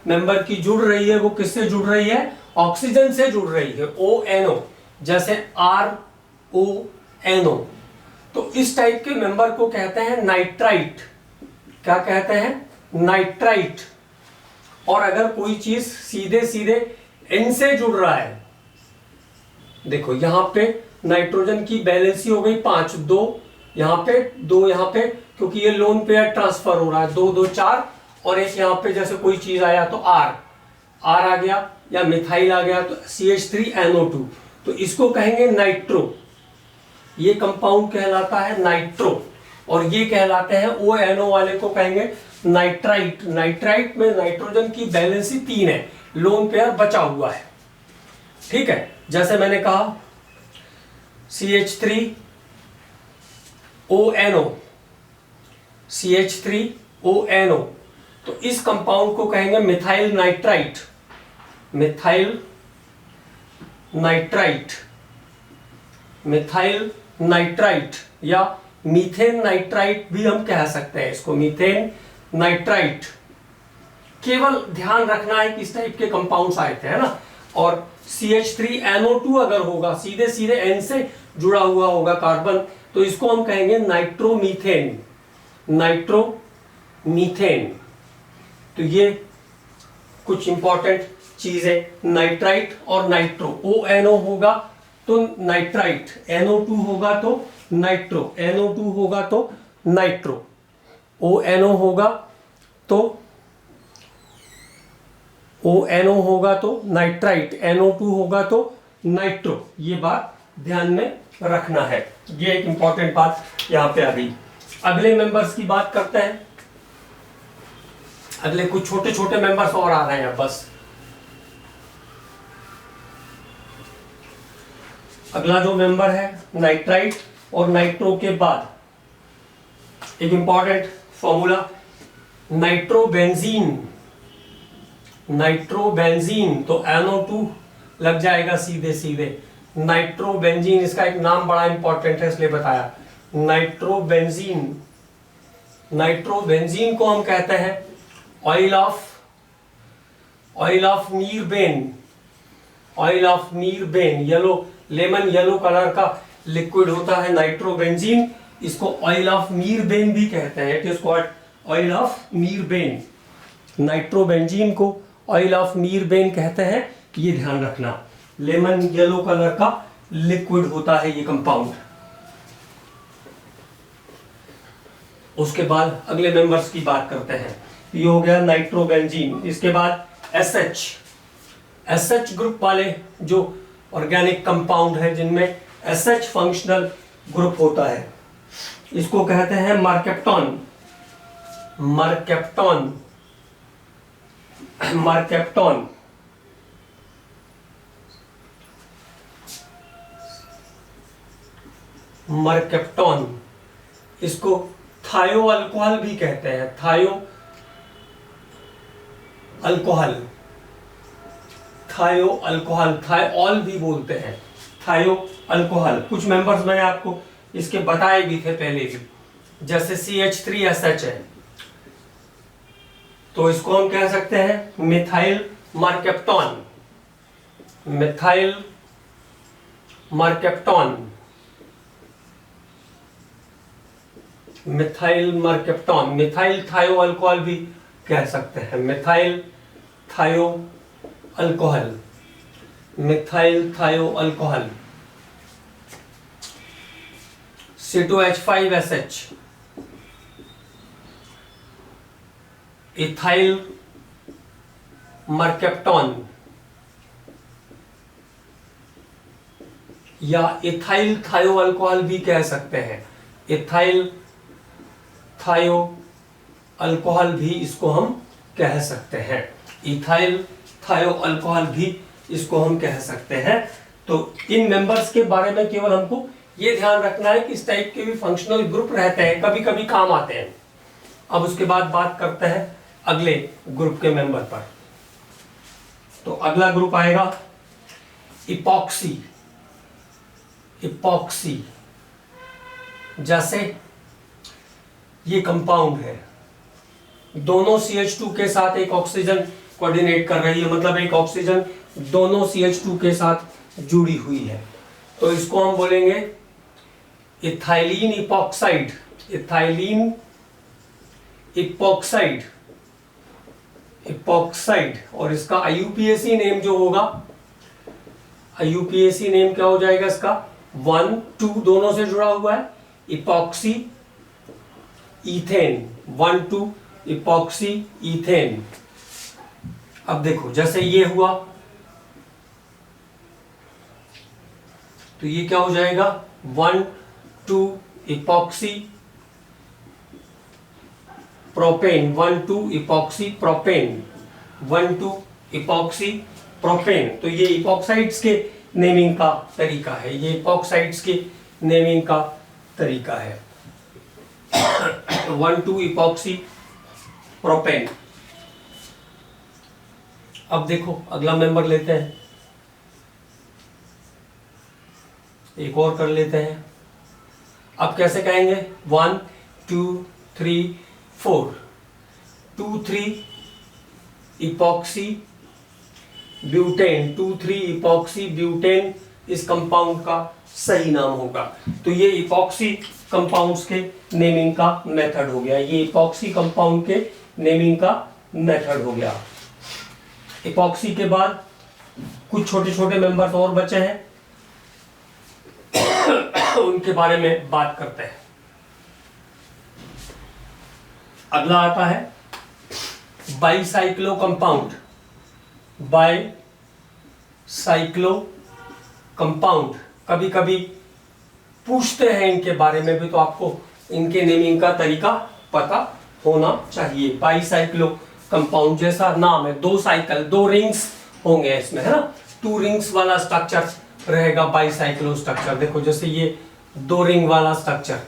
मेंबर की जुड़ रही है वो किससे जुड़ रही है? ऑक्सीजन से जुड़ रही है, ONO। जैसे RONO, तो इस टाइप के मेंबर को कहते हैं नाइट्राइट। क्या कहते हैं? नाइट्राइट। और अगर कोई चीज सीधे सीधे N से जुड़ रहा है, देखो यहां पे नाइट्रोजन की बैलेंसी हो गई 5, 2 यहां पे, 2 यहां पे, क्योंकि ये लोन पेयर ट्रांसफर हो रहा है, 2 2 4, और एक यहां पे जैसे कोई चीज आया तो R आ गया या मिथाइल आ गया तो CH3NO2, तो इसको कहेंगे नाइट्रो। ये कंपाउंड कहलाता है नाइट्रो। और ये कहलाते हैं ONO वाले को कहेंगे नाइट्राइट। नाइट्राइट में नाइट्रोजन की बैलेंसी 3 है, लोन पेयर बचा हुआ है। ठीक है, जैसे मैंने कहा CH3ONO, CH3ONO, तो इस कंपाउंड को कहेंगे methyl nitrite, methyl nitrite, methyl nitrite, या मीथेन नाइट्राइट भी हम कह सकते हैं इसको, मीथेन नाइट्राइट। केवल ध्यान रखना है कि इस टाइप के कंपाउंड्स आए थे, है ना। और CH3NO2 अगर होगा, सीधे सीधे N से जुड़ा हुआ होगा कार्बन, तो इसको हम कहेंगे नाइट्रोमीथेन, नाइट्रोमीथेन। तो ये कुछ इंपॉर्टेंट चीजें, नाइट्राइट और नाइट्रो। ONO होगा तो नाइट्राइट, NO2 होगा तो नाइट्रो, NO2 होगा तो नाइट्रो, ONO होगा तो ONO होगा तो नाइट्राइट, NO2 होगा तो नाइट्रो। ये बात ध्यान में रखना है, ये एक इंपॉर्टेंट बात यहां पे आ गई। अगले मेंबर्स की बात करते हैं। अगले कुछ छोटे छोटे मेंबर्स और आ रहे हैं बस। अगला जो मेंबर है नाइट्राइट और नाइट्रो के बाद एक इंपॉर्टेंट फॉर्मूला, नाइट्रोबेंजीन। नाइट्रोबेंजीन तो NO2 लग जाएगा सीधे सीधे, नाइट्रोबेंजीन। इसका एक नाम बड़ा इंपॉर्टेंट है इसलिए बताया, नाइट्रोबेंजीन। नाइट्रोबेंजीन को हम कहते हैं oil of mirbane, oil of mirbane. Yellow, lemon yellow colour का लिक्विड होता है नाइट्रोबेंजीन, इसको ऑयल ऑफ नीरबेन भी कहते हैं। It is called oil of mirbane. Nitrobenzene को ऑयल ऑफ नीरबेन कहते हैं, ये ध्यान रखना। लेमन येलो कलर का लिक्विड होता है ये कंपाउंड। उसके बाद अगले मेंबर्स की बात करते हैं। ये हो गया नाइट्रोबेंजीन। इसके बाद एसएच ग्रुप वाले जो ऑर्गेनिक कंपाउंड है जिनमें एसएच फंक्शनल ग्रुप होता है, इसको कहते हैं मरकेप्टॉन। मरकेप्टॉन मरकेप्टॉन मरकेप्टॉन इसको थायो अल्कोहल भी कहते हैं। थायो अल्कोहल, थायो अल्कोहल, थायोल भी बोलते हैं, थायो अल्कोहल। कुछ मेंबर्स मैंने आपको इसके बताए भी थे पहले भी, जैसे CH3SH है तो इसको हम कह सकते हैं methyl mercaptan. Methyl mercaptan, methyl mercaptan. Methyl thio alcohol भी कह सकते हैं, methyl thio alcohol, methyl thio alcohol. C2H5SH, ethyl mercaptan या इथाइल थायो अल्कोहल भी कह सकते हैं। इथाइल थायो अल्कोहल भी इसको हम कह सकते हैं। इथाइल थायो अल्कोहल भी इसको हम कह सकते हैं। तो इन मेंबर्स के बारे में केवल हमको ये ध्यान रखना है कि इस टाइप के भी फंक्शनल ग्रुप रहते हैं, कभी कभी काम आते हैं। अब उसके बाद बात करते हैं अगले ग्रुप के मेंबर पर। तो अगला ग्रुप आएगा इपॉक्सी। इपॉक्सी जैसे ये कंपाउंड है, दोनों CH2 के साथ एक ऑक्सीजन कोऑर्डिनेट कर रही है, मतलब एक ऑक्सीजन दोनों CH2 के साथ जुड़ी हुई है, तो इसको हम बोलेंगे ethylene epoxide. Ethylene epoxide, epoxide. और इसका IUPAC नेम जो होगा, IUPAC नेम क्या हो जाएगा इसका? 1 2 दोनों से जुड़ा हुआ है, इपॉक्सी इथेन, 1 2 इपॉक्सी इथेन। अब देखो जैसे ये हुआ तो ये क्या हो जाएगा? 1 2 epoxy propane, 1 2 epoxy propane, 1 2 epoxy propane. तो ये इपॉक्साइड्स के नेमिंग का तरीका है, ये इपॉक्साइड्स के नेमिंग का तरीका है। 1 2 इपॉक्सी प्रोपेन। अब देखो अगला मेंबर लेते हैं, एक और कर लेते हैं। अब कैसे कहेंगे? 1 2 3 4, 2 3 इपॉक्सी ब्यूटेन, 2 3 इपॉक्सी ब्यूटेन इस कंपाउंड का सही नाम होगा। तो ये इपॉक्सी कंपाउंड्स के नेमिंग का मेथड हो गया, ये इपॉक्सी कंपाउंड के नेमिंग का मेथड हो गया। इपॉक्सी के बाद कुछ छोटे छोटे मेंबर्स और बचे हैं, उनके बारे में बात करते हैं। अगला आता है बाईसाइक्लो कंपाउंड। बाईसाइक्लो कंपाउंड कभी कभी पूछते हैं इनके बारे में भी, तो आपको इनके नेमिंग का तरीका पता होना चाहिए। बाईसाइक्लो कंपाउंड जैसा नाम है, 2 साइकिल 2 रिंग्स होंगे इसमें, है ना, 2 रिंग्स वाला स्ट्रक्चर रहेगा बाईसाइक्लो स्ट्रक्चर। देखो जैसे ये 2 रिंग वाला स्ट्रक्चर,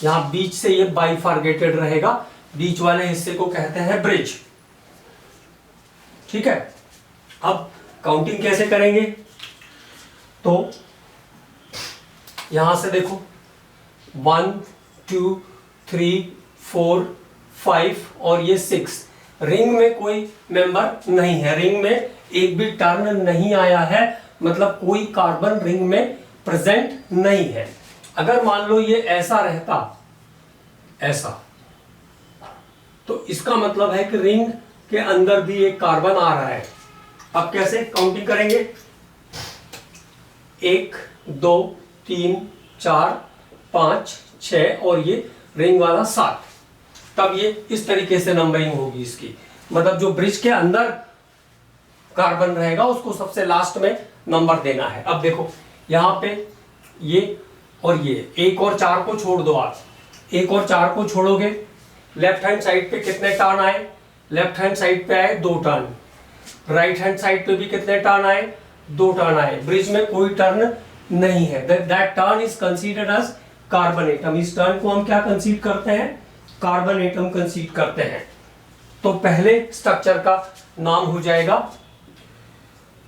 यहां बीच से ये बाइफार्गेटेड रहेगा, बीच वाले हिस्से को कहते हैं ब्रिज। ठीक है, अब काउंटिंग कैसे करेंगे? तो यहां से देखो 1 2 3 4 5 और ये 6। रिंग में कोई मेंबर नहीं है, रिंग में एक भी टर्न नहीं आया है, मतलब कोई कार्बन रिंग में प्रेजेंट नहीं है। अगर मान लो ये ऐसा रहता, ऐसा, तो इसका मतलब है कि रिंग के अंदर भी एक कार्बन आ रहा है। अब कैसे काउंटिंग करेंगे? 1 2 3 4 5 6 और ये रिंग वाला 7, तब ये इस तरीके से नंबरिंग होगी इसकी। मतलब जो ब्रिज के अंदर कार्बन रहेगा उसको सबसे लास्ट में नंबर देना है। अब देखो यहाँ पे ये और ये 1 और 4 को छोड़ दो आप, 1 और 4 को छोड़ोगे, लेफ्ट हैंड साइड पे कितने टर्न आए, लेफ्ट हैंड साइड पे आए 2 टर्न, राइट हैंड साइड पे भी कितने टर्न आए, 2 टर्न आए। ब्रिज में कोई टर्न नहीं है, that turn is considered as carbon atom. इस टर्न को हम क्या कंसीडर करते हैं, कार्बन एटम कंसीडर करते हैं। तो पहले स्ट्रक्चर का नाम हो जाएगा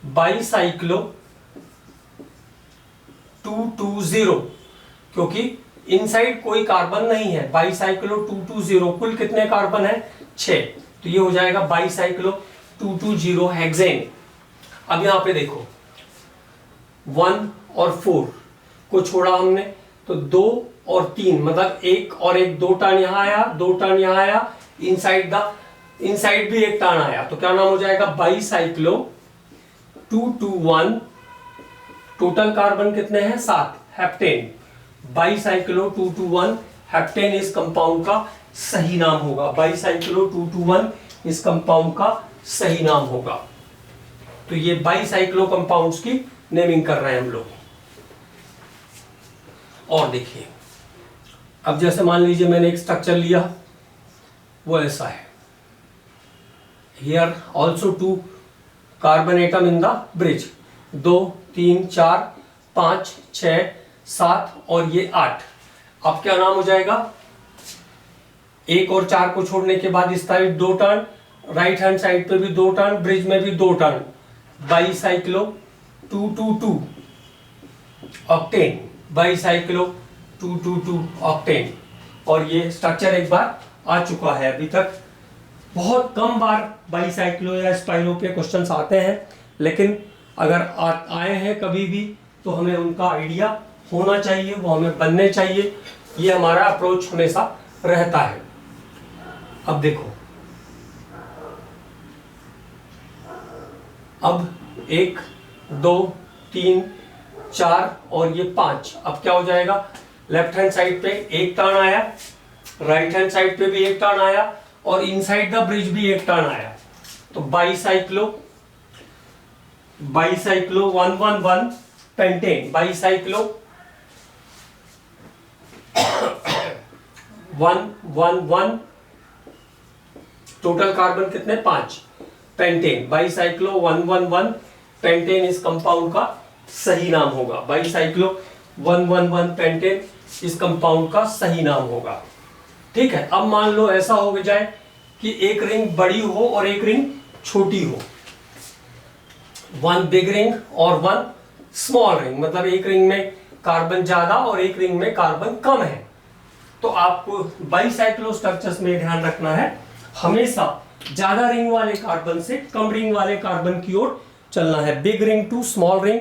बाईसाइक्लो 220, क्योंकि इनसाइड कोई कार्बन नहीं है। बाईसाइक्लो 220, कुल कितने कार्बन है 6, तो ये हो जाएगा बाईसाइक्लो 220 हेक्सेन। अब यहां पे देखो 1 और 4 को छोड़ा हमने, तो 2 और 3 मतलब 1 और 1 2 टर्न यहां आया, 2 टर्न यहां आया, इनसाइड भी 1 टर्न आया, तो क्या नाम हो जाएगा बाईसाइक्लो 221। टोटल कार्बन कितने हैं 7, हेप्टेन। बाईसाइक्लो 221 हेप्टेन इस कंपाउंड का सही नाम होगा। बाईसाइक्लो 221 इस कंपाउंड का सही नाम होगा। तो ये बाईसाइक्लो कंपाउंड्स की नेमिंग कर रहे हैं हम लोग। और देखिए अब जैसे मान लीजिए मैंने एक स्ट्रक्चर लिया, वो ऐसा है, here also 2 carbon atom in the bridge, 2 3 4 5 6 7 और ये 8। अब क्या नाम हो जाएगा, 1 और 4 को छोड़ने के बाद इस side 2 turn, right hand side पे भी 2 टर्न, ब्रिज में भी 2 turn, bicyclo 222 octane, bicyclo 222 octane. और ये स्ट्रक्चर एक बार आ चुका है, अभी तक बहुत कम बार बाईसाइक्लो या स्पाइरो पे क्वेश्चंस आते हैं, लेकिन अगर आए हैं कभी भी तो हमें उनका आइडिया होना चाहिए, वो हमें बनने चाहिए। ये हमारा अप्रोच हमेशा रहता है। अब देखो, अब 1 2 3 4 और ये 5, अब क्या हो जाएगा, लेफ्ट हैंड साइड पे 1 टर्न आया, राइट हैंड साइड पे भी 1 टर्न आया और इनसाइड द ब्रिज भी 1 टर्न आया। तो bicyclo 111 pentane, bicyclo 111, total carbon कितने 5, पेंटेन, बाईसाइक्लो 111 पेंटेन इस कंपाउंड का सही नाम होगा। बाईसाइक्लो 111 पेंटेन इस कंपाउंड का सही नाम होगा। ठीक है, अब मान लो ऐसा हो जाए कि एक रिंग बड़ी हो और एक रिंग छोटी हो, 1 बिग रिंग और 1 स्मॉल रिंग, मतलब एक रिंग में कार्बन ज्यादा और एक रिंग में कार्बन कम है। तो आपको बाईसाइक्लो स्ट्रक्चर्स में ध्यान रखना है, हमेशा ज्यादा रिंग वाले कार्बन से कम रिंग वाले कार्बन की ओर चलना है। Big ring to small ring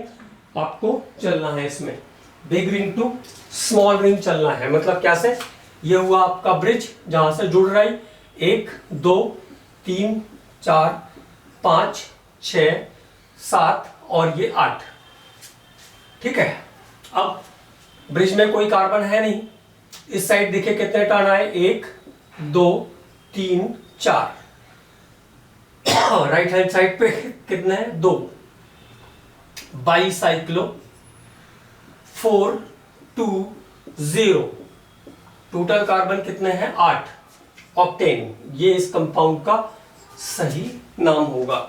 आपको चलना है, इसमें big ring to small ring चलना है। मतलब कैसे, ये हुआ आपका ब्रिज जहां से जुड़ रहा है, 1 2 3 4 5 6 7 और ये 8। ठीक है, अब ब्रिज में कोई कार्बन है नहीं, इस साइड देखिए कितने टर्न आए, 1 2 3 4, राइट हैंड साइड पे कितने हैं 2। बाईसाइक्लो 420, टोटल कार्बन कितने हैं 8, ऑक्टेन, ये इस कंपाउंड का सही नाम होगा।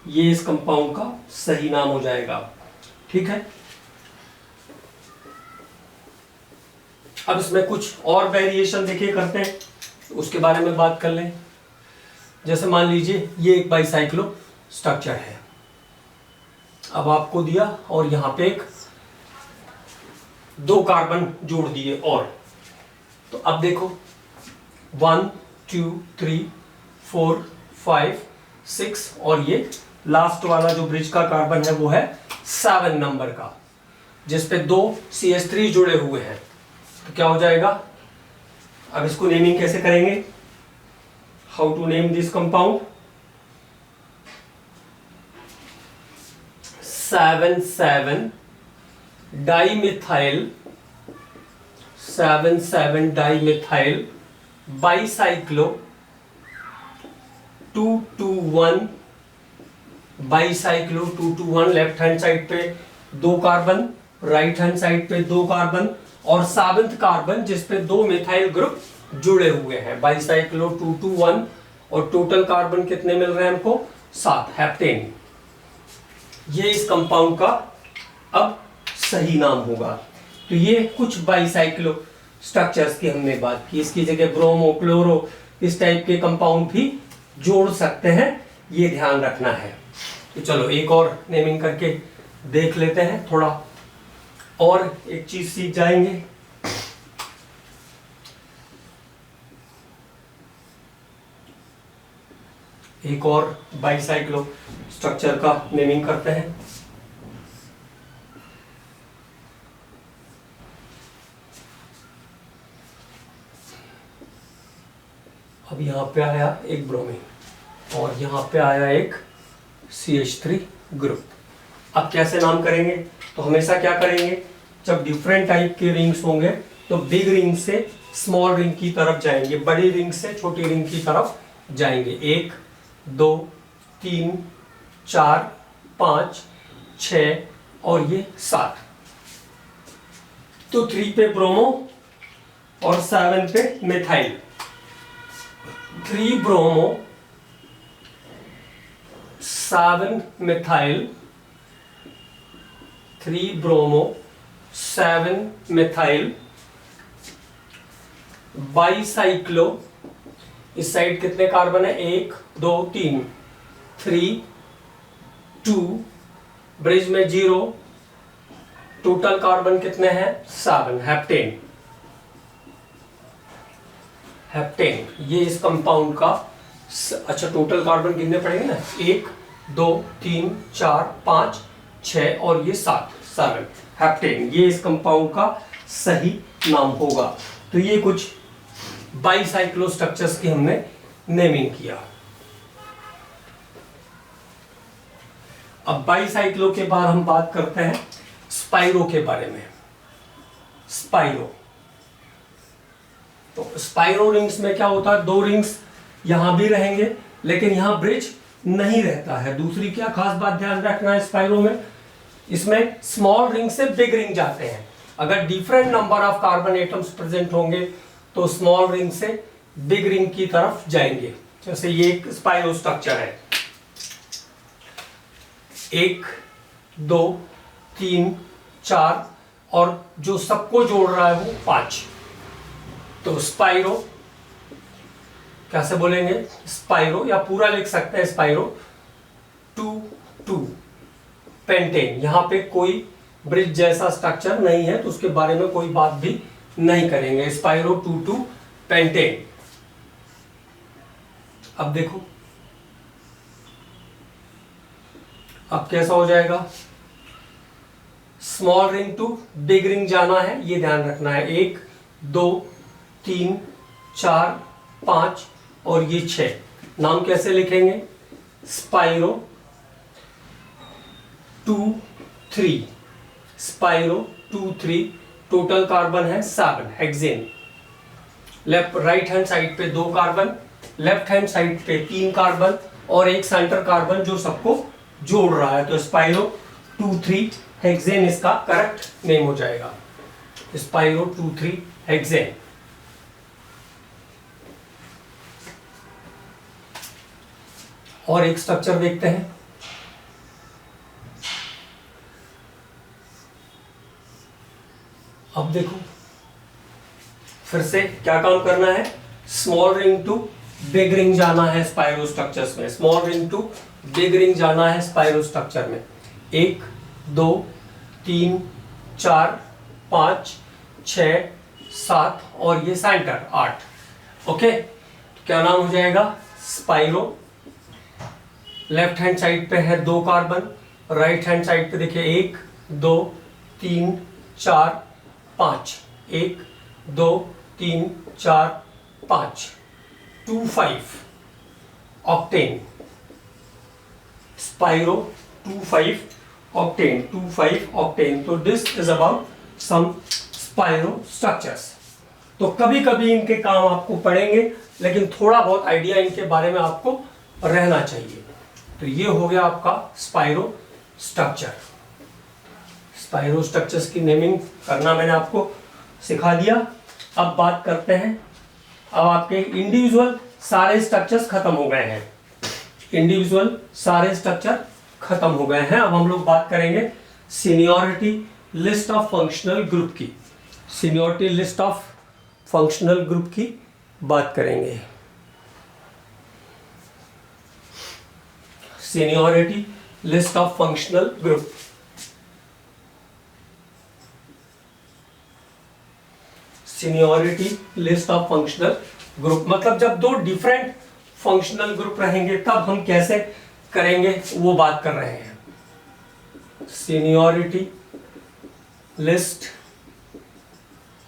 ये इस कंपाउंड का सही नाम हो जाएगा। ठीक है, अब इसमें कुछ और वेरिएशन देखिए करते हैं, उसके बारे में बात कर लें। जैसे मान लीजिए ये एक बाईसाइक्लो स्ट्रक्चर है, अब आपको दिया और यहां पे 2 कार्बन जोड़ दिए और, तो अब देखो 1 2 3 4 5 6 और ये लास्ट वाला जो ब्रिज का कार्बन है वो है 7 नंबर का, जिसपे 2 CH3 जुड़े हुए हैं। तो क्या हो जाएगा, अब इसको नेमिंग कैसे करेंगे, how to name this compound, 7,7 dimethyl 7,7 dimethyl bicyclo 2,2,1 bicyclo 2,2,1 left hand side पे 2 कार्बन, राइट हैंड साइड पे 2 कार्बन और 7th कार्बन जिस पे 2 मिथाइल ग्रुप जुड़े हुए हैं। बाईसाइक्लो 2,2,1 और टोटल कार्बन कितने मिल रहे हैं हमको? 7, हेप्टेन। ये इस कंपाउंड का अब सही नाम होगा। तो ये कुछ बाईसाइक्लो स्ट्रक्चर्स की हमने बात की। इसकी जगह ब्रोमो, क्लोरो इस टाइप के कंपाउंड भी जोड़ सकते हैं, ये ध्यान रखना है। तो चलो एक और नेमिंग करके देख लेते हैं, थोड़ा और एक चीज सीख जाएंगे। एक और बाईसाइक्लो स्ट्रक्चर का नेमिंग करते हैं। अब यहां पे आया एक ब्रोमीन और यहां पे आया एक CH3 ग्रुप। अब कैसे नाम करेंगे? तो हमेशा क्या करेंगे, जब डिफरेंट टाइप के रिंग्स होंगे तो बिग रिंग से स्मॉल रिंग की तरफ जाएंगे, बड़ी रिंग से छोटी रिंग की तरफ जाएंगे। 1 2 3 4 5 6 और ये 7। तो 3 पे ब्रोमो और 7 पे methyl. 3 bromo 7 methyl, 3 bromo 7 methyl bicyclo. इस साइड कितने कार्बन है? 1 2 3 3 2, ब्रिज में 0, टोटल कार्बन कितने हैं? 7, हेप्टेन। हेप्टेन ये इस कंपाउंड का अच्छा टोटल कार्बन कितने पड़ेंगे ना? 1 2 3 4 5 6 और ये 7 हेप्टेन। ये इस कंपाउंड का सही नाम होगा। तो ये कुछ बाईसाइक्लो स्ट्रक्चर्स की हमने नेमिंग किया। अब बाईसाइक्लो के बाद हम बात करते हैं स्पाइरो के बारे में। स्पाइरो, तो स्पाइरो रिंग्स में क्या होता है? 2 रिंग्स यहां भी रहेंगे लेकिन यहां ब्रिज नहीं रहता है। दूसरी क्या खास बात ध्यान रखना है स्पाइरो में, इसमें स्मॉल रिंग से बिग रिंग जाते हैं। अगर different number of carbon atoms present होंगे तो स्मॉल रिंग से बिग रिंग की तरफ जाएंगे। जैसे ये एक स्पाइरो स्ट्रक्चर है, 1 2 3 4 और जो सबको जोड़ रहा है वो 5। तो स्पाइरो कैसे बोलेंगे? स्पाइरो, या पूरा लिख सकते हैं स्पाइरो 2 पेंटेन। यहां पे कोई ब्रिज जैसा स्ट्रक्चर नहीं है तो उसके बारे में कोई बात भी नहीं करेंगे। Spiro 2 pentane. अब देखो अब कैसा हो जाएगा? Small ring to big ring जाना है, ये ध्यान रखना है। 1 2 3 4 5 और ये 6। नाम कैसे लिखेंगे? Spiro 2 3, spiro 2 3। टोटल कार्बन है 7, hexane. Left right hand side पे 2 कार्बन, लेफ्ट हैंड साइड पे 3 कार्बन और एक सेंटर कार्बन जो सबको जोड़ रहा है। तो स्पाइरो 2 3 हेक्सेन इसका करेक्ट नेम हो जाएगा। Spiro 2 3 hexane. और एक स्ट्रक्चर देखते हैं। अब देखो फिर से क्या काम करना है? Small ring to big ring जाना है स्पाइरो स्ट्रक्चर्स में। Small ring to big ring जाना है स्पाइरो स्ट्रक्चर में। 1 2 3 4 5 6 7 और ये सेंटर 8। ओके, क्या नाम हो जाएगा? स्पाइरो। लेफ्ट हैंड साइड पे है 2 कार्बन, राइट हैंड साइड पे देखिए 1 2 3 4 5, 1 2 3 4 5, 2 5 ऑक्टेन। Spiro 2 5 octane, 2,5 octane. तो this is about some spiro structures. तो कभी कभी इनके काम आपको पड़ेंगे, लेकिन थोड़ा बहुत आइडिया इनके बारे में आपको रहना चाहिए. तो ये हो गया आपका स्पाइरो स्ट्रक्चर. स्पाइरो स्ट्रक्चर्स की नेमिंग करना मैंने आपको सिखा दिया. अब बात करते हैं, अब आपके इंडिविजुअल सारे स्ट्रक्चर्स खत्म हो गए हैं. इंडिविजुअल सारे स्ट्रक्चर खत्म हो गए हैं. अब हम लोग बात करेंगे seniority list of functional group की. Seniority list of functional group की बात करेंगे. Seniority list of functional group. Seniority list of functional group मतलब जब दो डिफरेंट फंक्शनल ग्रुप रहेंगे तब हम कैसे करेंगे वो बात कर रहे हैं. Seniority list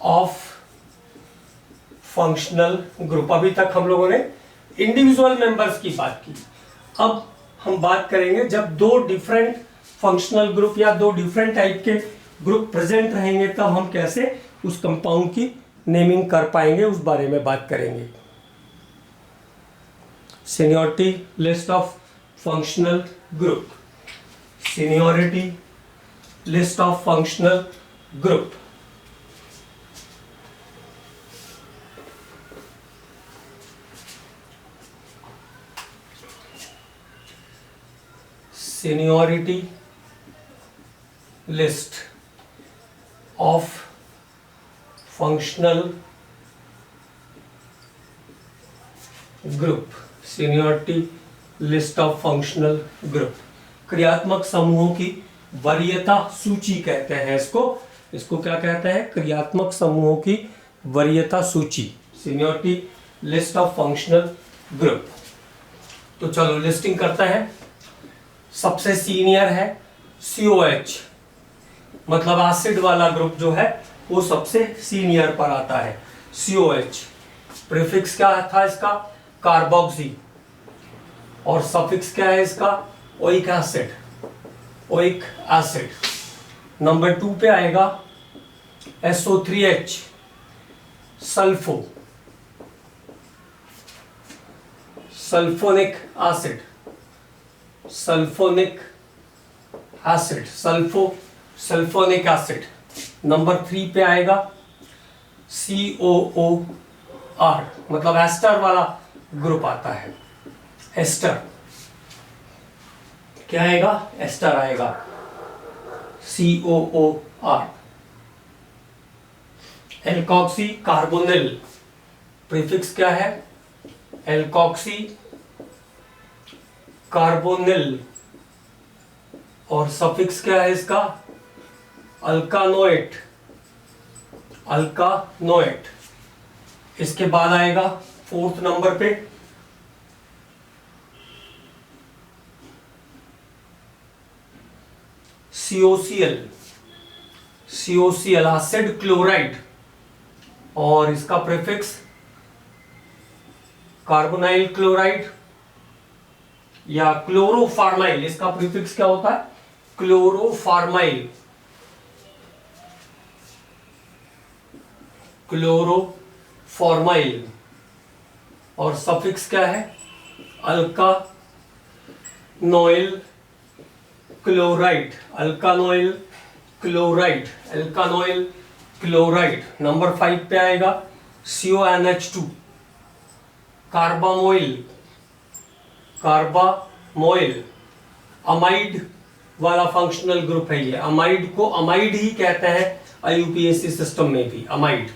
of functional group. अभी तक हम लोगों ने इंडिविजुअल मेंबर्स की बात की. अब हम बात करेंगे जब दो डिफरेंट फंक्शनल ग्रुप या दो डिफरेंट टाइप के ग्रुप प्रेजेंट रहेंगे तब हम कैसे उस कंपाउंड की नेमिंग कर पाएंगे, उस बारे में बात करेंगे. Seniority list of functional group. Seniority list of functional group. Seniority list of functional group. Seniority list of functional group. क्रियात्मक समूहों की वरीयता सूची कहते हैं इसको. इसको क्या कहते हैं? क्रियात्मक समूहों की वरीयता सूची. Seniority list of functional group. तो चलो लिस्टिंग करते हैं. सबसे सीनियर है COH, मतलब एसिड वाला ग्रुप जो है वो सबसे सीनियर पर आता है. COH. प्रीफिक्स क्या था इसका? कार्बोक्सी. और सफिक्स क्या है इसका? Oic acid. Oic acid. Number 2 पे आएगा SO3H, sulpho. Sulphonic acid. Sulphonic acid. Sulphonic acid. Number 3 पे आएगा COOR, मतलब एस्टर वाला ग्रुप आता है. एस्टर क्या आएगा? एस्टर आएगा. COOR. Alkoxy carbonyl. प्रीफिक्स क्या है? Alkoxy carbonyl. और सफिक्स क्या है इसका? अल्कानोएट. अल्कानोएट. इसके बाद आएगा 4th नंबर पे COCl. COCl acid chloride. और इसका प्रीफिक्स कार्बोनाइल क्लोराइड या क्लोरोफार्माइल. इसका प्रीफिक्स क्या होता है? क्लोरोफार्माइल. क्लोरोफार्माइल. और सफिक्स क्या है? अल्कानोइल क्लोराइड. अल्कानोइल क्लोराइड. अल्कानोइल क्लोराइड. नंबर 5 पे आएगा CONH2, कार्बामोइल. कार्बामोइल. अमाइड वाला फंक्शनल ग्रुप है ये. अमाइड को अमाइड ही कहते हैं IUPAC सिस्टम में भी. अमाइड.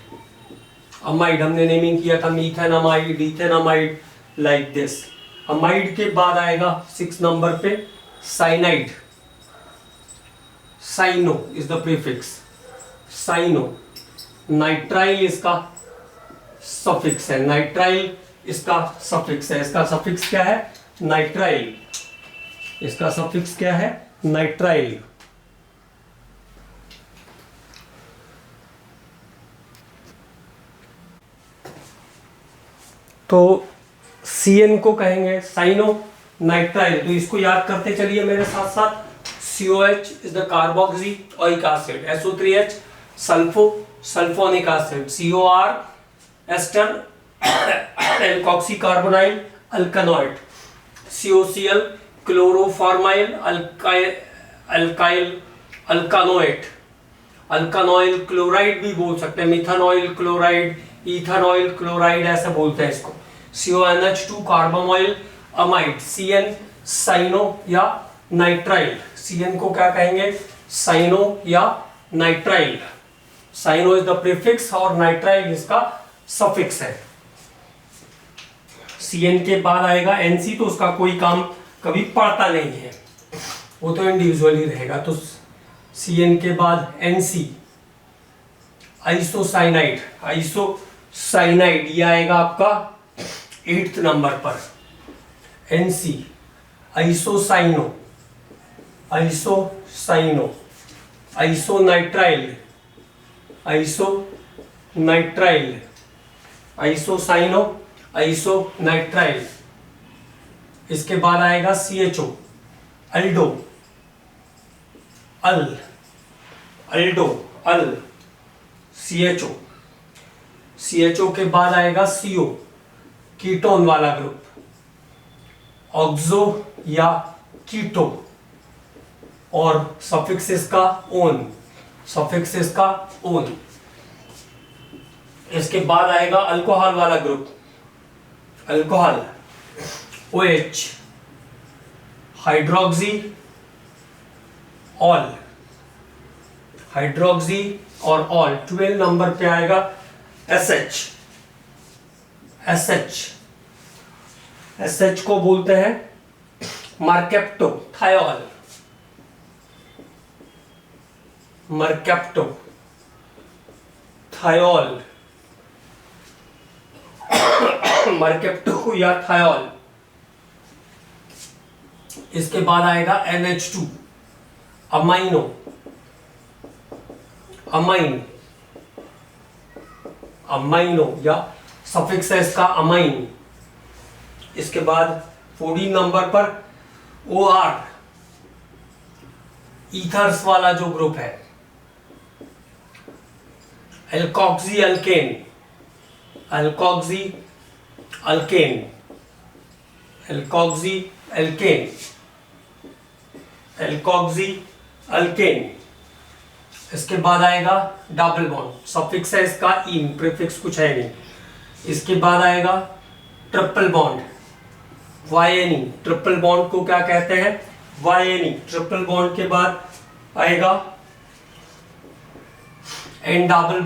अमाइड हमने नेमिंग किया था methanamide, ethanamide, like this. Amide के बाद आएगा 6 नंबर पे cyanide. Cyano is the prefix. Cyano. Nitrile इसका सफिक्स है. नाइट्राइल इसका सफिक्स है. इसका सफिक्स क्या है? नाइट्राइल. इसका सफिक्स क्या है? नाइट्राइल. तो CN को कहेंगे साइनो नाइट्राइल. तो इसको याद करते चलिए मेरे साथ साथ. COH is the carboxylic acid. SO3H sulphonic acid. COR ester alkoxycarbonyl alkanoid. COCl chloroformyl alkanoate. Alkanoyl chloride भी बोल सकते हैं, मिथानॉइल क्लोराइड, इथानॉइल क्लोराइड ऐसे बोलते हैं इसको. CONH2 carbamoyl amide. CN cyano या नाइट्राइल. CN को क्या कहेंगे? साइनो या nitrile. Cyano is the prefix और नाइट्राइल इसका सफिक्स है. CN के बाद आएगा NC, तो उसका कोई काम कभी पड़ता नहीं है, वो तो इंडिविजुअली रहेगा. तो CN के बाद NC आइसोसाइनाइड. आइसोसाइनाइड ये आएगा आपका 8th नंबर पर. NC isocyano isonitrile isocyano isonitrile. इसके बाद आएगा CHO अल्डो अल CHO के बाद आएगा CO कीटोन वाला ग्रुप. ऑक्सो या कीटो और सफिक्स इसका ओन. इसके बाद आएगा अल्कोहल वाला ग्रुप. अल्कोहल OH हाइड्रोक्सी और ऑल. 12 नंबर पे आएगा SH को बोलते हैं मर्केप्टो थायोल. मर्केप्टो या थायोल. इसके बाद आएगा NH2 अमाइनो या सफिक्स है इसका अमाइन. इसके बाद 14 नंबर पर OR ईथर्स वाला जो ग्रुप है. Alkoxy alkane. इसके बाद आएगा डबल बॉन्ड. सफिक्स है इसका इन, प्रीफिक्स कुछ है नहीं. इसके बाद आएगा ट्रिपल बॉन्ड वायनी. ट्रिपल बॉन्ड को क्या कहते हैं? वायनी. ट्रिपल बॉन्ड के बाद आएगा N डबल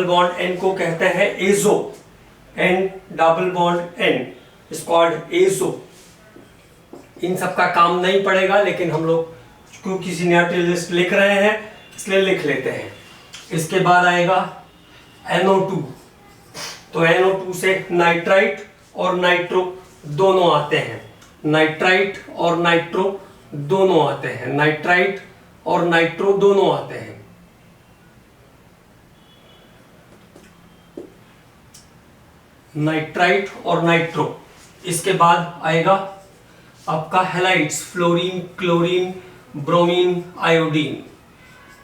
बॉन्ड N को कहते हैं azo. N double bond N is called azo. इन सब का काम नहीं पड़ेगा, लेकिन हम लोग क्योंकि सीनियरिटी लिस्ट लिख रहे हैं इसलिए लिख लेते हैं. इसके बाद आएगा NO2. तो NO2 से नाइट्राइट और नाइट्रो दोनों आते हैं. नाइट्राइट और नाइट्रो दोनों आते हैं. नाइट्राइट और नाइट्रो. इसके बाद आएगा आपका halides. Fluorine, chlorine, bromine, iodine.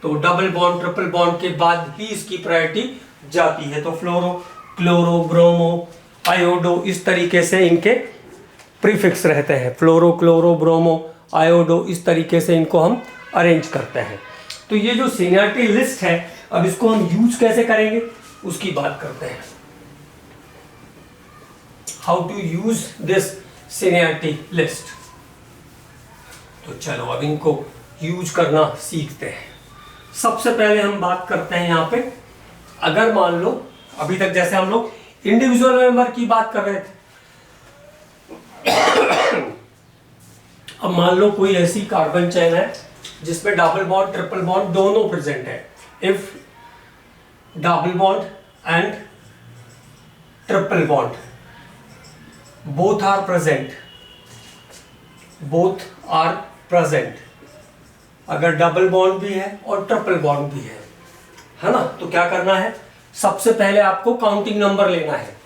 तो डबल बॉन्ड ट्रिपल बॉन्ड के बाद ही इसकी प्रायोरिटी जाती है. तो फ्लोरो, क्लोरो, ब्रोमो, आयोडो इस तरीके से इनके प्रीफिक्स रहते हैं. फ्लोरो, क्लोरो, ब्रोमो, आयोडो इस तरीके से इनको हम अरेंज करते हैं. तो ये जो सीनियरिटी लिस्ट है, अब इसको हम यूज कैसे करेंगे उसकी बात करते हैं. How to use this seniority list. तो चलो अब इनको यूज करना सीखते हैं. सबसे पहले हम बात करते हैं यहाँ पे, अगर मान लो अभी तक जैसे हम लोग इंडिविजुअल मेंबर की बात कर रहे थे, अब मान लो कोई ऐसी कार्बन चेन है जिसमें डबल बॉन्ड ट्रिपल बॉन्ड दोनों प्रेजेंट है. If double bond and triple bond both are present, अगर डबल बॉन्ड भी है और ट्रिपल बॉन्ड भी है ना, तो क्या करना है? सबसे पहले आपको काउंटिंग नंबर लेना है.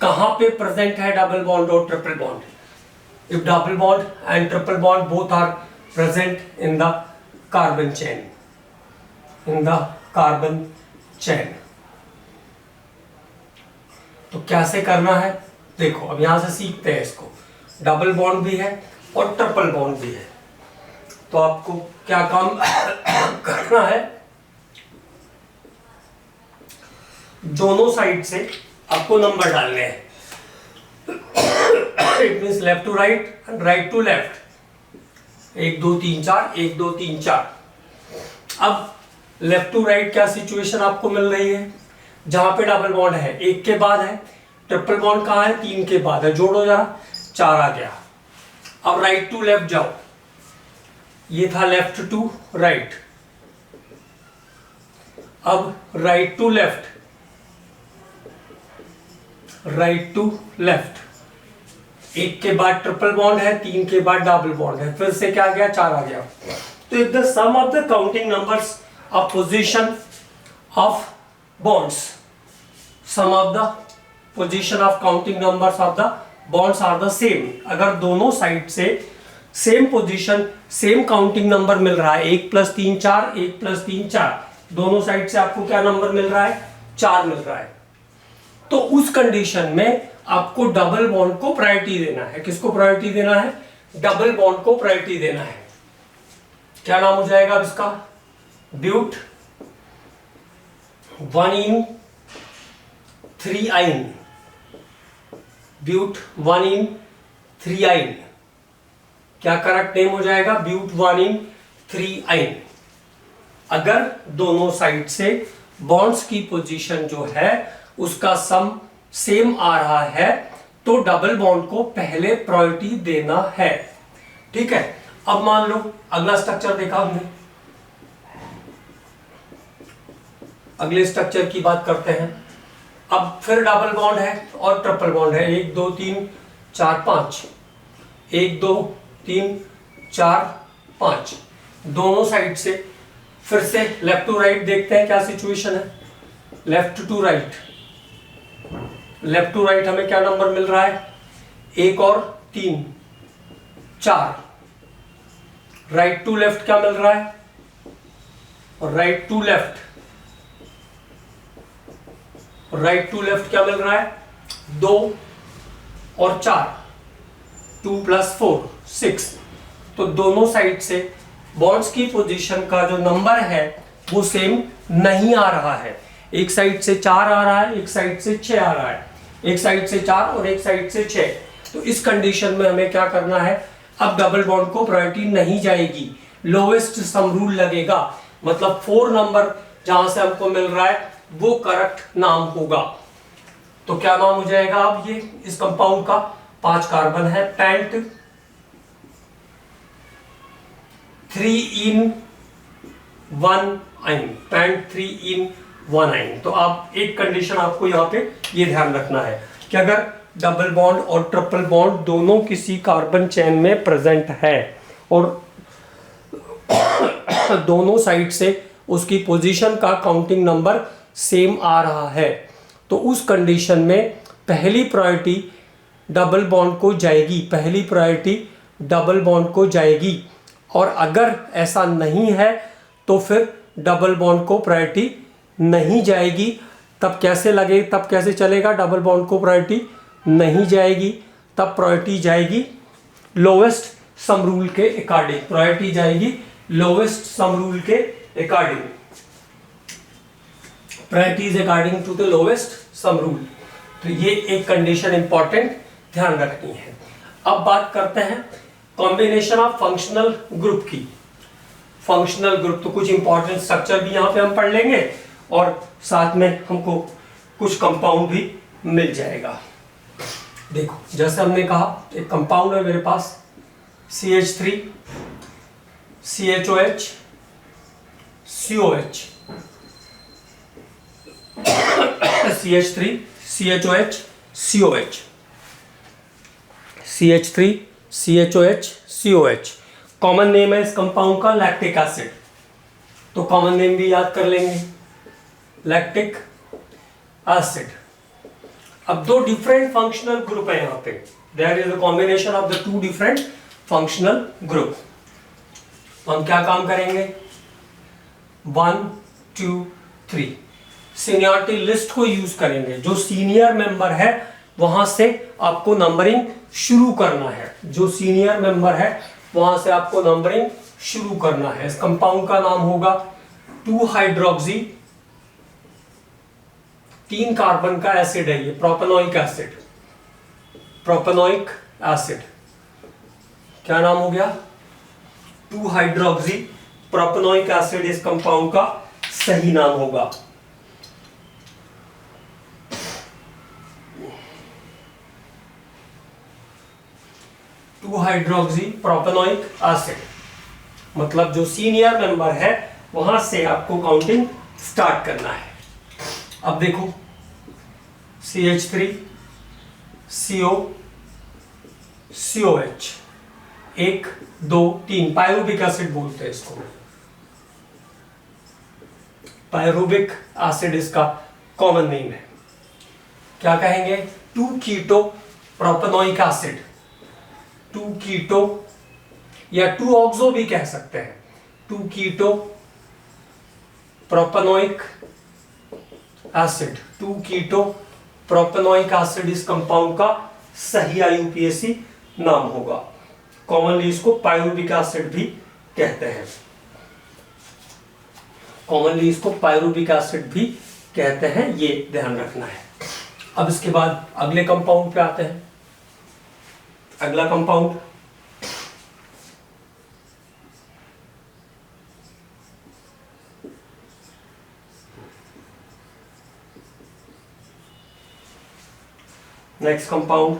कहां पे प्रेजेंट है डबल बॉन्ड और triple bond. if double bond and triple bond both are present in the carbon chain, in the carbon chain। तो कैसे करना है देखो, अब यहां से सीखते हैं इसको। डबल बॉन्ड भी है और ट्रिपल बॉन्ड भी है, तो आपको क्या काम करना है, दोनों साइड से आपको नंबर डालने हैं। It means left to right and right to left, 1 2 3 4, 1 2 3 4। अब लेफ्ट टू राइट क्या सिचुएशन आपको मिल रही है, जहां पे डबल बॉन्ड है 1 के बाद है, ट्रिपल बॉन्ड कहां है 3 के बाद है, जोड़ो जरा, 4 आ गया। अब राइट टू लेफ्ट जाओ, ये था लेफ्ट टू राइट, अब right to left, right to left, 1 के बाद ट्रिपल बॉन्ड है, 3 के बाद डबल बॉन्ड है, फिर से क्या आ गया 4 आ गया। तो if the sum of the counting numbers of position of bonds, sum of the position of counting numbers of the bonds are the same, अगर दोनों साइड से same position same counting number मिल रहा है, 1 + 3 4, 1 + 3 4, दोनों साइड से आपको क्या नंबर मिल रहा है 4 मिल रहा है, तो उस कंडीशन में आपको डबल बॉन्ड को प्रायोरिटी देना है। किसको प्रायोरिटी देना है, डबल बॉन्ड को प्रायोरिटी देना है। क्या नाम हो जाएगा अब इसका, ब्यूट 1in3ine, ब्यूट 1in3ine, क्या करेक्ट नेम हो जाएगा, ब्यूट 1in3ine। अगर दोनों साइड से बॉन्ड्स की पोजीशन जो है उसका सम सेम आ रहा है तो डबल बॉन्ड को पहले प्रायोरिटी देना है। ठीक है, अब मान लो अगला स्ट्रक्चर देखा हमने, अगले स्ट्रक्चर की बात करते हैं। अब फिर डबल बॉन्ड है और ट्रिपल बॉन्ड है, 1 2 3 4 5, 1 2 3 4 5, दोनों साइड से फिर से लेफ्ट टू राइट देखते हैं क्या सिचुएशन है। Left to right, left to right हमें क्या नंबर मिल रहा है, 1 और 3 4। राइट टू लेफ्ट क्या मिल रहा है, और right to left, right to left क्या मिल रहा है, 2 और 4, 2 + 4 6। तो दोनों साइड से बॉन्ड्स की पोजीशन का जो नंबर है वो सेम नहीं आ रहा है, एक साइड से 4 आ रहा है, एक साइड से 6 आ रहा है, एक साइड से 4 और एक साइड से 6। तो इस कंडीशन में हमें क्या करना है, अब डबल बॉन्ड को प्रायोरिटी नहीं जाएगी, लोवेस्ट सम रूल लगेगा, मतलब 4 नंबर जहां से हमको मिल रहा है वो करेक्ट नाम होगा। तो क्या नाम हो जाएगा अब ये इस कंपाउंड का, 5 कार्बन है, पेंट 3in1ine, पेंट 3in1ine। तो आप एक कंडीशन आपको यहाँ पे ये ध्यान रखना है कि अगर डबल बॉन्ड और ट्रिपल बॉन्ड दोनों किसी कार्बन चेन में प्रेजेंट है और दोनों साइड से उसकी पोजीशन का काउंटिंग नंबर सेम आ रहा है, तो उस कंडीशन में पहली प्रायोरिटी डबल बॉन्ड को जाएगी, पहली प्रायोरिटी डबल बॉन्ड को जाएगी। और अगर ऐसा नहीं है तो फिर डबल बॉन्ड को प्रायोरिटी नहीं जाएगी। तब कैसे लगे, तब कैसे चलेगा, डबल बॉन्ड को प्रायोरिटी नहीं जाएगी, तब प्रायोरिटी जाएगी लोवेस्ट सम रूल के अकॉर्डिंग, प्रायोरिटी जाएगी लोवेस्ट सम रूल के according, priority is according to the lowest sum rule. तो ये एक कंडीशन इंपॉर्टेंट ध्यान रखनी है। अब बात करते हैं कॉम्बिनेशन ऑफ फंक्शनल ग्रुप की। फंक्शनल ग्रुप तो कुछ इंपॉर्टेंट स्ट्रक्चर भी यहाँ पे हम पढ़ लेंगे और साथ में हमको कुछ कंपाउंड भी मिल जाएगा। देखो जैसे हमने कहा एक कंपाउंड है मेरे पास CH3 CHOH COH, CH3 CHOH COH, CH3 CHOH COH। Common name है इस कंपाउंड का लैक्टिक एसिड, तो कॉमन नेम भी याद कर लेंगे लैक्टिक एसिड। अब दो डिफरेंट फंक्शनल ग्रुप है यहाँ पे, there is a combination of the two different functional group. तो हम क्या काम करेंगे, 1 2 3 सीनियरिटी लिस्ट को यूज करेंगे। जो सीनियर मेंबर है वहां से आपको नंबरिंग शुरू करना है, जो सीनियर मेंबर है वहां से आपको नंबरिंग शुरू करना है। इस कंपाउंड का नाम होगा 2 हाइड्रोक्सी, 3 कार्बन का एसिड है ये, प्रोपेनोइक एसिड। प्रोपेनोइक एसिड क्या नाम हो गया, 2 हाइड्रोक्सी प्रोपेनोइक एसिड इस कंपाउंड का सही नाम होगा। टू हाइड्रोक्सी प्रोपेनोइक एसिड, मतलब जो सीनियर मेंबर है वहां से आपको काउंटिंग स्टार्ट करना है। अब देखो CH3 CO COH 1 2 3 pyruvic acid बोलते हैं इसको, पायरुविक एसिड इसका कॉमन नेम है। क्या कहेंगे, 2 कीटो प्रोपेनोइक एसिड, 2 कीटो या 2 ऑक्सो भी कह सकते हैं। 2 कीटो प्रोपेनोइक एसिड, 2 कीटो प्रोपेनोइक एसिड इस कंपाउंड का सही IUPAC नाम होगा। कॉमनली इसको पायरुविक एसिड भी कहते हैं, कॉमनली इसको पायरुविक एसिड भी कहते हैं, ये ध्यान रखना है। अब इसके बाद अगले कंपाउंड पे आते हैं। अगला कंपाउंड नेक्स्ट कंपाउंड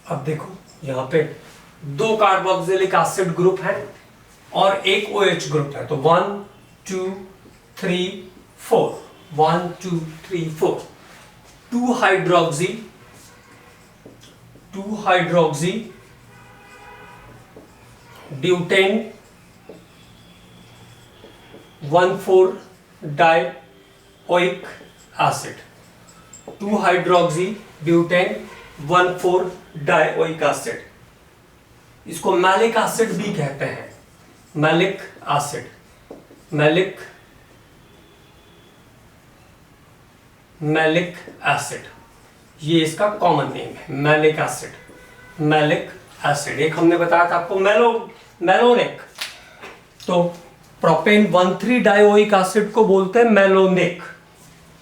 अब देखो यहां पे 2 कार्बोक्सिलिक एसिड ग्रुप है और एक OH ग्रुप है। तो 1 2 3 4 1 2 3 4 2 hydroxy butane 1,4 dioic acid, 2 hydroxy butane 1,4 dioic acid. इसको मैलिक एसिड भी कहते हैं, मैलिक एसिड, मैलिक एसिड, ये इसका कॉमन नेम है, मैलिक एसिड। एक हमने बताया था आपको मेलोनिक, तो प्रोपेन 1,3 डाइओइक एसिड को बोलते हैं मेलोनिक,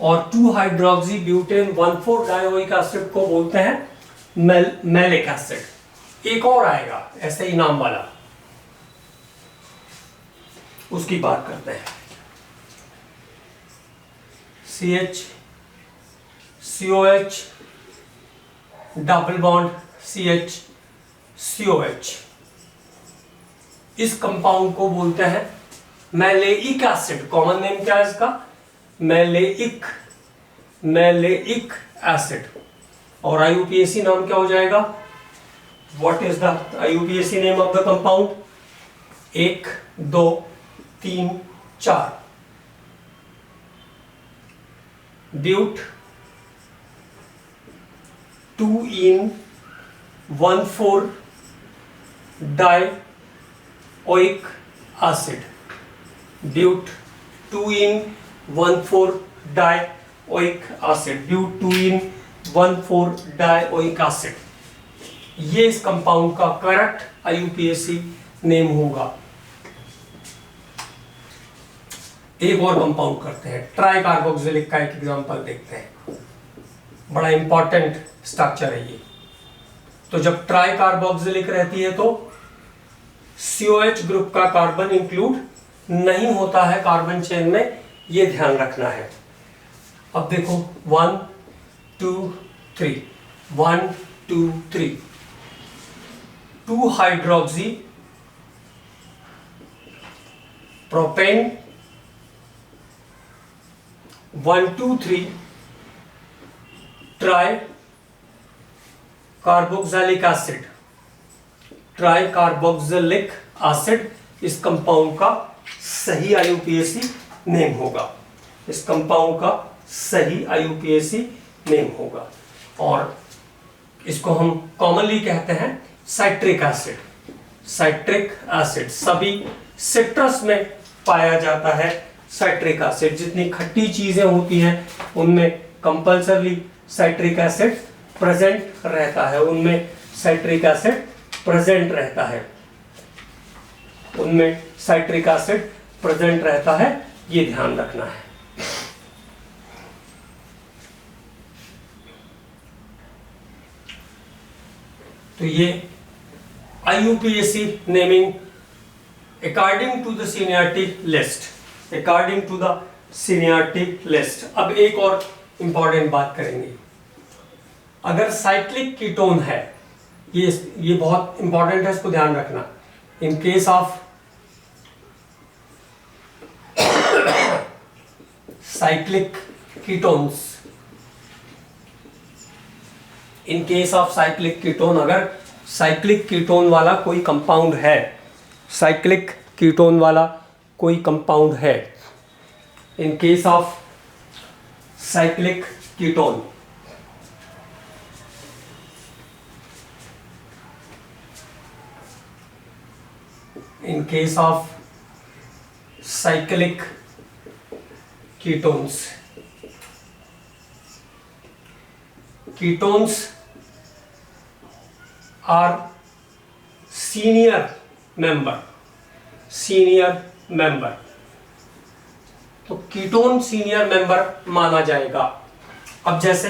और 2 हाइड्रोक्सी ब्यूटेन 1,4 डाइओइक एसिड को बोलते हैं मैलिक एसिड। एक और आएगा ऐसे ही नाम वाला, उसकी बात करते हैं। CH COH double bond CH COH, इस कंपाउंड को बोलते हैं मैलेइक एसिड। कॉमन नेम क्या है इसका, मैलेइक एसिड। और IUPAC नाम क्या हो जाएगा, what is the IUPAC name of the compound, 1 2 3 4 but 2-in-1,4 dioic acid, but 2-in-1,4 dioic acid, but 2-in-1,4 dioic acid, ये इस कंपाउंड का करेक्ट IUPAC नेम होगा। एक और कंपाउंड करते हैं, ट्राई कार्बोक्सिलिक का एक एग्जांपल देखते हैं, बड़ा इंपॉर्टेंट स्ट्रक्चर है ये। तो जब ट्राई कार्बोक्सिलिक रहती है तो COH ग्रुप का कार्बन इंक्लूड नहीं होता है कार्बन चेन में, ये ध्यान रखना है। अब देखो 1 2 3 1 2 3 2 hydroxy propane 1 2 3 try carboxylic acid, try carboxylic acid इस कंपाउंड का सही IUPAC नेम होगा, इस कंपाउंड का सही IUPAC नेम होगा। और इसको हम कॉमनली कहते हैं साइट्रिक एसिड। साइट्रिक एसिड सभी सिट्रस में पाया जाता है। साइट्रिक एसिड जितनी खट्टी चीजें होती हैं उनमें कंपल्सरली साइट्रिक एसिड प्रेजेंट रहता है, उनमें साइट्रिक एसिड प्रेजेंट रहता है, उनमें साइट्रिक एसिड प्रेजेंट रहता है, ये ध्यान रखना है। तो ये IUPAC naming according to the seniority list, according to the seniority list. अब एक और इंपॉर्टेंट बात करेंगे, अगर साइक्लिक कीटोन है, ये बहुत इंपॉर्टेंट है, इसको ध्यान रखना। इन case of cyclic ketones, in case of cyclic ketone, अगर साइक्लिक कीटोन वाला कोई कंपाउंड है, साइक्लिक कीटोन वाला कोई कंपाउंड है, in case of cyclic ketone, in case of cyclic ketones, ketones are senior member, senior member, तो कीटोन सीनियर मेंबर माना जाएगा। अब जैसे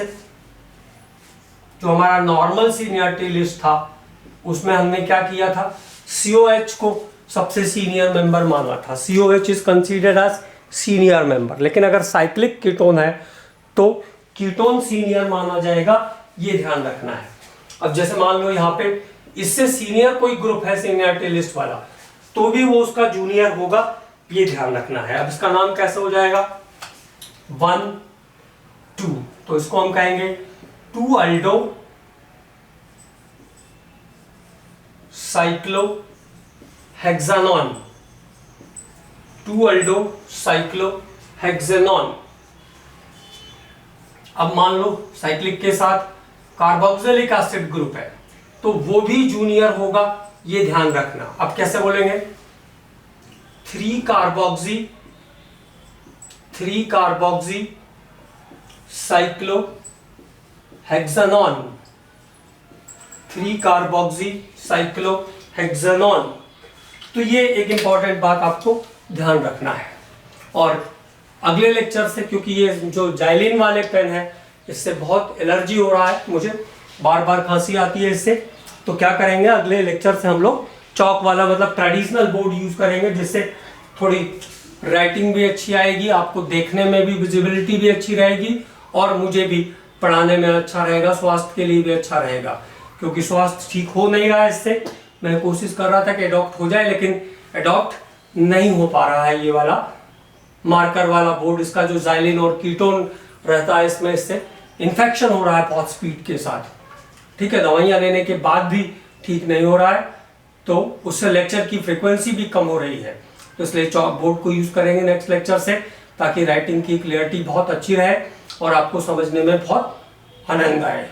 जो हमारा नॉर्मल सीनियरिटी लिस्ट था उसमें हमने क्या किया था, COH को सबसे सीनियर मेंबर माना था, COH is considered as senior member. लेकिन अगर साइक्लिक कीटोन है तो कीटोन सीनियर माना जाएगा, ये ध्यान रखना है। अब जैसे मान लो यहाँ पे इससे सीनियर कोई ग्रुप है सीनियरिटी लिस्ट वाला, तो भी वो उसका जूनियर होगा, ये ध्यान रखना है। अब इसका नाम कैसे हो जाएगा, 1 2, तो इसको हम कहेंगे 2 अल्डो साइक्लो हेक्सानॉन, 2 अल्डो साइक्लो हेक्सानॉन। अब मान लो साइक्लिक के साथ कार्बोक्सिलिक एसिड ग्रुप है तो वो भी जूनियर होगा, ये ध्यान रखना। अब कैसे बोलेंगे, 3 कार्बोक्सी साइक्लो हेक्सानॉन, 3 कार्बोक्सी साइक्लो हेक्सानॉन। तो ये एक इंपॉर्टेंट बात आपको ध्यान रखना है। और अगले लेक्चर से, क्योंकि ये जो जाइलिन वाले पेन है इससे बहुत एलर्जी हो रहा है, मुझे बार बार खांसी आती है इससे, तो क्या करेंगे अगले लेक्चर से हम लोग चौक वाला मतलब ट्रेडिशनल बोर्ड यूज करेंगे, जिससे थोड़ी राइटिंग भी अच्छी आएगी, आपको देखने में भी विजिबिलिटी भी अच्छी रहेगी और मुझे भी पढ़ाने में अच्छा रहेगा, स्वास्थ्य के लिए भी अच्छा रहेगा। क्योंकि स्वास्थ्य ठीक हो नहीं रहा है इससे, मैं कोशिश कर रहा था कि एडॉप्ट हो जाए लेकिन एडॉप्ट नहीं हो पा रहा है। ये वाला मार्कर वाला बोर्ड, इसका जो जाइलिन और कीटोन रहता है इसमें, इससे इन्फेक्शन हो रहा है बहुत स्पीड के साथ, ठीक है, दवाइयाँ लेने के बाद भी ठीक नहीं हो रहा है, तो उससे लेक्चर की फ्रीक्वेंसी भी कम हो रही है। तो इसलिए चॉक बोर्ड को यूज करेंगे नेक्स्ट लेक्चर से, ताकि राइटिंग की क्लियरिटी बहुत अच्छी रहे और आपको समझने में बहुत आनंद आए।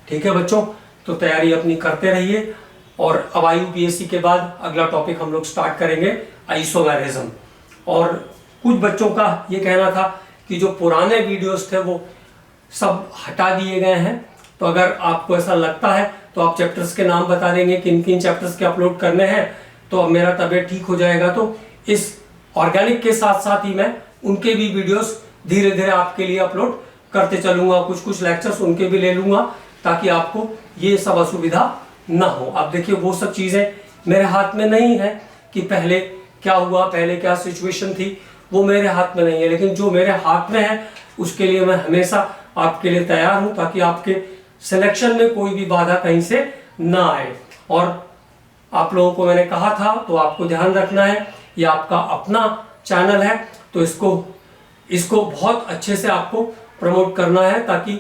ठीक है बच्चों, तो तैयारी अपनी करते रहिए। और अब IUPAC के बाद अगला टॉपिक हम लोग स्टार्ट करेंगे आइसोमेरिज्म। और कुछ बच्चों का ये कहना था कि जो पुराने वीडियोस थे वो सब हटा दिए गए हैं, तो अगर आपको ऐसा लगता है तो आप चैप्टर्स के नाम बता देंगे किन किन चैप्टर्स के अपलोड करने हैं, तो अब मेरा तबीयत ठीक हो जाएगा। तो इस ऑर्गेनिक के साथ साथ ही मैं उनके भी वीडियोस धीरे धीरे आपके लिए अपलोड करते चलूंगा, कुछ कुछ लेक्चर्स उनके भी ले लूंगा, ताकि आपको ये सब असुविधा ना हो। आप देखिए वो सब चीज़ें मेरे हाथ में नहीं है कि पहले क्या हुआ, पहले क्या सिचुएशन थी, वो मेरे हाथ में नहीं है, लेकिन जो मेरे हाथ में है उसके लिए मैं हमेशा आपके लिए तैयार हूँ, ताकि आपके सिलेक्शन में कोई भी बाधा कहीं से ना आए। और आप लोगों को मैंने कहा था, तो आपको ध्यान रखना है, ये आपका अपना चैनल है, तो इसको बहुत अच्छे से आपको प्रमोट करना है, ताकि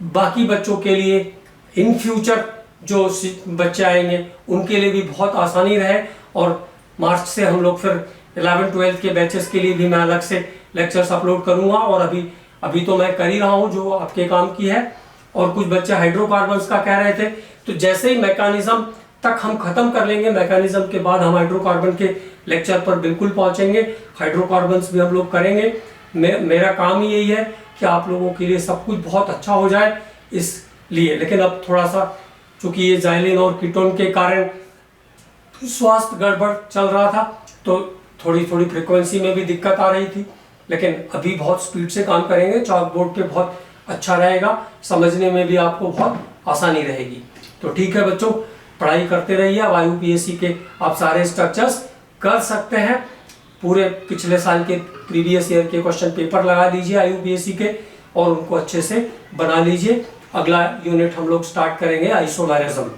बाकी बच्चों के लिए इन फ्यूचर जो बच्चे आएंगे उनके लिए भी बहुत आसानी रहे। और मार्च से हम लोग फिर 11-12 के बैचेस के लिए भी मैं अलग से लेक्चर्स अपलोड करूंगा, और अभी तो मैं कर ही रहा हूं जो आपके काम की है। और कुछ बच्चे हाइड्रोकार्बन्स का कह रहे थे, तो जैसे ही मैकेनिज्म तक हम खत्म कर लेंगे, मैकेनिज्म के बाद हम हाइड्रोकार्बन के लेक्चर पर बिल्कुल पहुंचेंगे। हाइड्रोकार्बन्स भी हम लोग करेंगे। मेरा काम ही यही है कि आप लोगों के लिए सब कुछ बहुत अच्छा हो जाए इसलिए। लेकिन अब थोड़ा सा चूंकि ये जाइलिन और कीटोन के कारण स्वास्थ्य गड़बड़ चल रहा था, तो थोड़ी फ्रीक्वेंसी में भी दिक्कत आ रही थी, लेकिन अभी बहुत स्पीड से काम करेंगे। चॉक बोर्ड पे बहुत अच्छा रहेगा, समझने में भी आपको बहुत आसानी रहेगी। तो ठीक है बच्चों, पढ़ाई करते रहिए। अब IUPAC के आप सारे स्ट्रक्चर्स कर सकते हैं। पूरे पिछले साल के प्रीवियस ईयर के क्वेश्चन पेपर लगा दीजिए IUPAC के, और उनको अच्छे से बना लीजिए। अगला यूनिट हम लोग स्टार्ट करेंगे आइसोमेरिज्म।